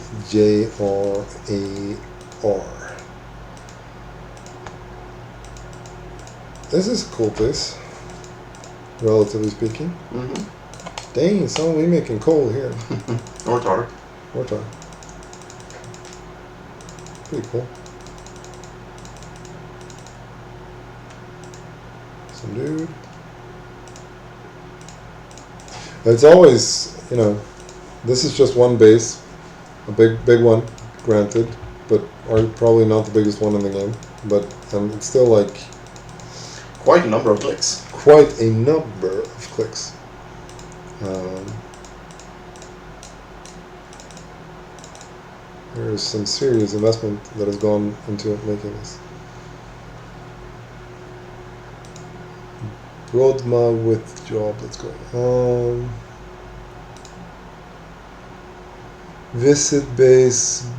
This is a cool place, relatively speaking. Mm-hmm. Dang, son, we making coal here. Or tar. Or tar. Pretty cool. Some dude. It's always, you know, this is just one base, a big one, granted, but probably not the biggest one in the game. But it's still like quite a number of clicks. Quite a number of clicks. There is some serious investment that has gone into making this. Rodma with job, let's go. Visit base, I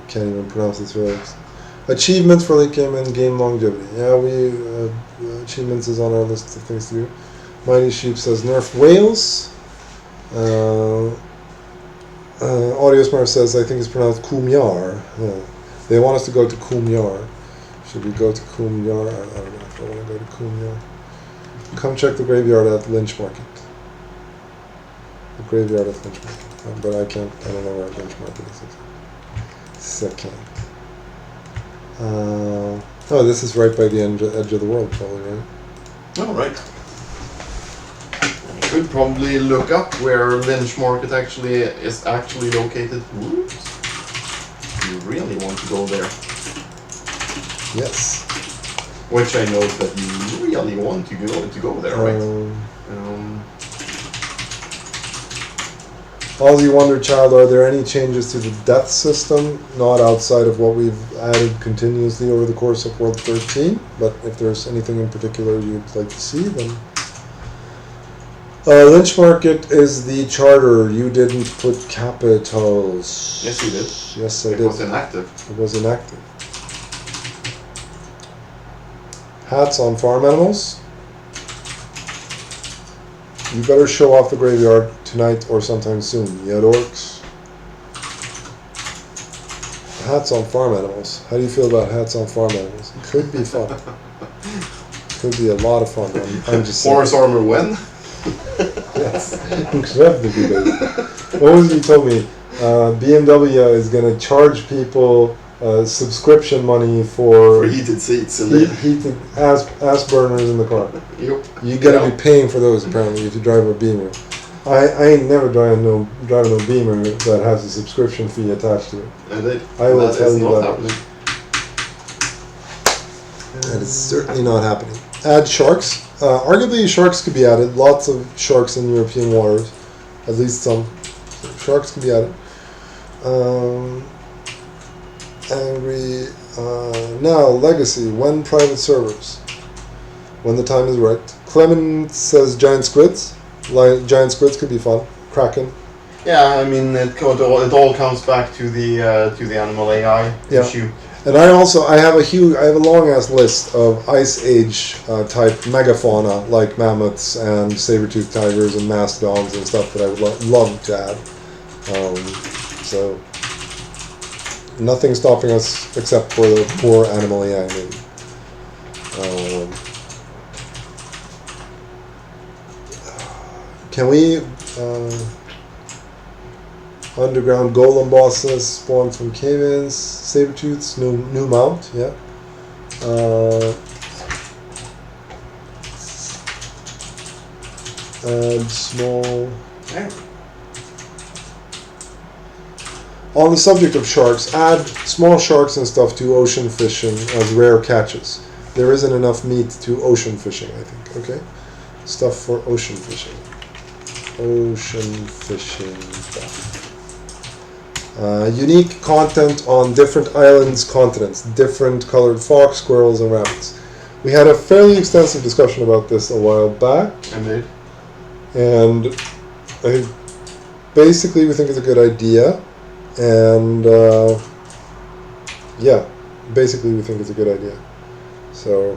can't even pronounce this right. Achievements for late game and game longevity. Yeah, achievements is on our list of things to do. Mighty Sheep says nerf whales. Audio Smart says I think it's pronounced Kumyar. Yeah. They want us to go to Kumyar. Should we go to Kumyar? I don't know if I want to go to Kumyar. Come check the graveyard at Lynch Market. The graveyard at Lynch Market. But I don't know where Lynch Market is. Second. Oh, this is right by the edge of the world, probably, right? Oh, right. I should probably look up where Lynch Market is actually located. Whoops. You really want to go there? Yes. Which I know that you really want to go there, right? Ozzy Wonder Child, are there any changes to the death system? Not outside of what we've added continuously over the course of World 13, but if there's anything in particular you'd like to see, then... Lynch Market is the charter. You didn't put capitals. Yes, you did. Yes, I did. It was inactive. It was inactive. Hats on farm animals. You better show off the graveyard tonight or sometime soon. Yeah, orcs. Hats on farm animals. How do you feel about hats on farm animals? It could be fun. Could be a lot of fun. I'm just saying. Horse armor when? Yes, incredibly good. What was it you told me? BMW is going to charge people subscription money for heated seats and heated ass burners in the car. Yep. You got to be paying for those apparently if you drive a Beamer. I ain't never driving no Beamer that has a subscription fee attached to it. I will tell you that. That is certainly not happening. Add sharks. Arguably, sharks could be added. Lots of sharks in European waters. At least some. Sharks can be added. Angry. Now, Legacy. When private servers? When the time is right. Clement says giant squids. Giant squids could be fun. Kraken. Yeah, I mean, it all comes back to the animal AI issue. And I have a long ass list of Ice Age type megafauna like mammoths and saber-toothed tigers and mastodons and stuff that I would love to add. So nothing stopping us except for the poor animal AI maybe. Can we underground golem bosses spawn from cave-ins, saber-tooths, new mount, yeah. Add small. On the subject of sharks, add small sharks and stuff to ocean fishing as rare catches. There isn't enough meat to ocean fishing, I think, okay? Stuff for ocean fishing. Ocean fishing stuff. Unique content on different islands, continents, different colored fox, squirrels, and rabbits. We had a fairly extensive discussion about this a while back. Indeed. And basically we think it's a good idea. And basically we think it's a good idea. So,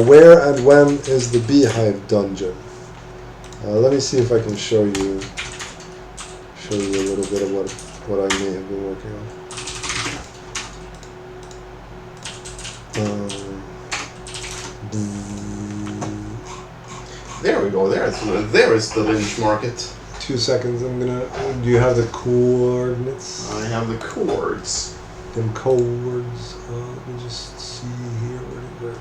where and when is the Beehive dungeon? Let me see if I can show you a little bit of what I may have been working on. There we go. There is the Lynch Market. 2 seconds. Do you have the coordinates? I have the chords. Them codes. Let me just see here. Where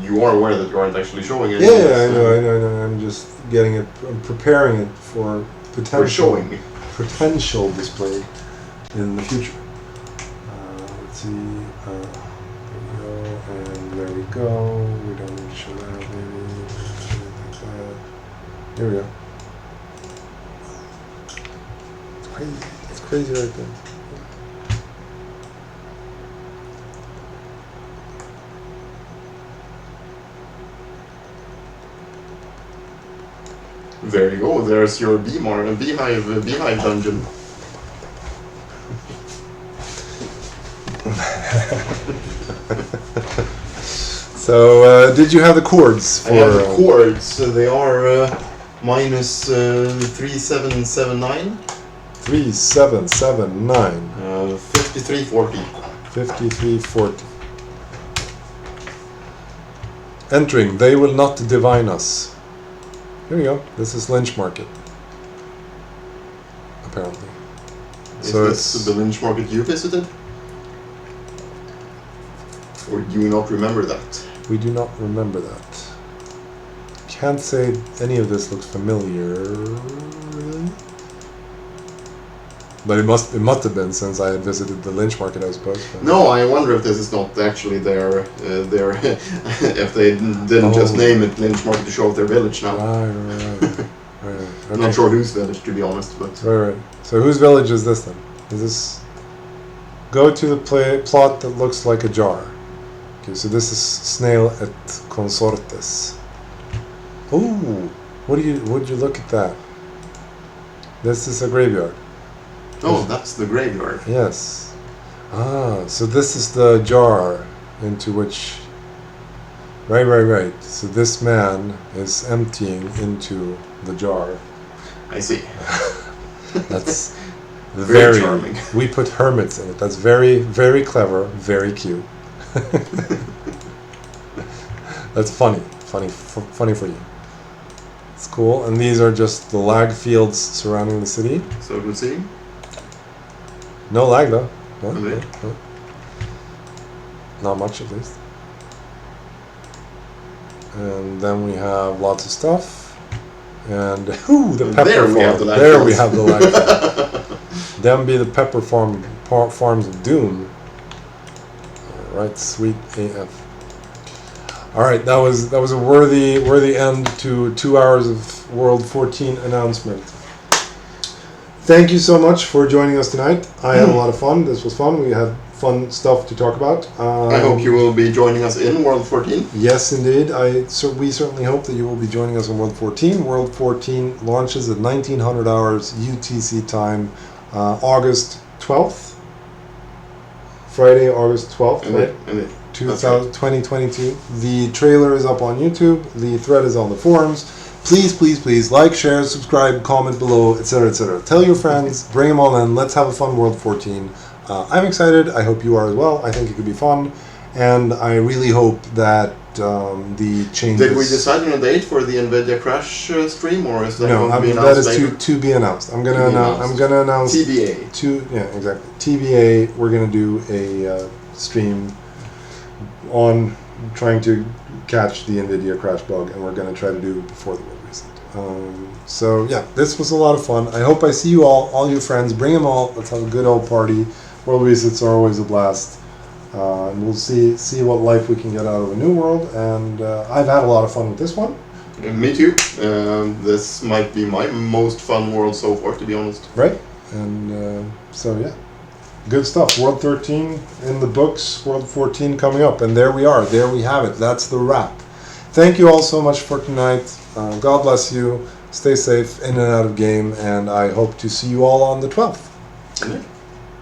You are aware that you aren't actually showing it. Yeah, I know. I'm just getting it. I'm preparing it for potential display in the future. Let's see. There we go. We don't need to show that. Maybe like that. Here we go. It's crazy. It's crazy right there. There you go. There's your Beehive dungeon. So, did you have the chords? I have the chords. They are minus 3779. 3779. 5340. 5340. Entering, they will not divine us. Here we go. This is Lynch Market. Apparently. Is this the Lynch Market you visited? Or do you not remember that? We do not remember that. Can't say any of this looks familiar, really. But it must have been since I had visited the Lynch Market, I suppose. But no, I wonder if this is not actually their if they didn't just name it Lynch Market to show off their village now. Right. Okay. I'm not sure whose village, to be honest, but Right. So whose village is this then? Is this? Go to the plot that looks like a jar. Okay, so this is Snail et Consortes. Ooh, would you look at that? This is a graveyard. oh, that's the graveyard. Yes. Ah, so this is the jar into which... Right. So this man is emptying into the jar. I see. That's Very charming. We put hermits in it. That's very, very clever, very cute. That's funny for you. It's cool. And these are just the lag fields surrounding the city. So it would seem. No lag though. No. Not much at least. And then we have lots of stuff. And the pepper there farm. We have the lag there fields. We have the lag field. Them be the pepper farms of doom. Alright, sweet AF. Alright, that was a worthy end to 2 hours of World 14 announcement. Thank you so much for joining us tonight. I had a lot of fun. This was fun. We had fun stuff to talk about. I hope you will be joining us in World 14. Yes, indeed. We certainly hope that you will be joining us in World 14. World 14 launches at 1900 hours UTC time, August 12th. Friday, August 12th, right? 2022. The trailer is up on YouTube. The thread is on the forums. Please like, share, subscribe, comment below, etc., etc. Tell your friends, bring them all in. Let's have a fun World 14. I'm excited. I hope you are as well. I think it could be fun, and I really hope that the changes. Did we decide on a date for the NVIDIA Crash stream, or is that going to be that announced is later? to be announced. I'm gonna announce TBA. Exactly. TBA. We're gonna do a stream on trying to catch the NVIDIA Crash bug, and we're gonna try to do it before the world reset. So yeah, this was a lot of fun. I hope I see you all your friends. Bring them all. Let's have a good old party. World resets are always a blast. And we'll see what life we can get out of a new world. And I've had a lot of fun with this one. Me too. This might be my most fun world so far, to be honest. Right. And so yeah, good stuff. World 13 in the books. World 14 coming up. And there we are. There we have it. That's the wrap. Thank you all so much for tonight. God bless you. Stay safe in and out of game. And I hope to see you all on the 12th. Okay.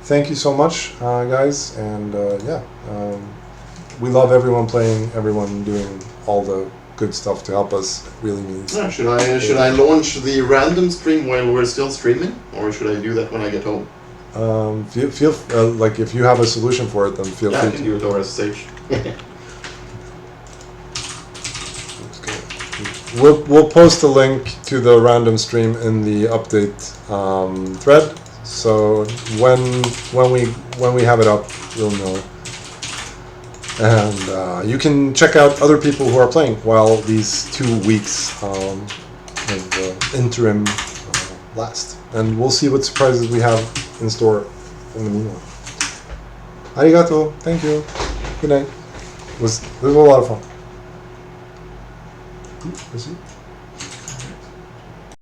Thank you so much, guys, and we love everyone playing, everyone doing all the good stuff to help us. It really means. Yeah, should I launch the random stream while we're still streaming, or should I do that when I get home? Feel like if you have a solution for it, then feel free I can do it over SSH. We'll post a link to the random stream in the update thread. So when we have it up, you'll know. And you can check out other people who are playing while these 2 weeks of interim last. And we'll see what surprises we have in store in the meanwhile. Arigato. Thank you. Good night. It was a lot of fun. Let's see.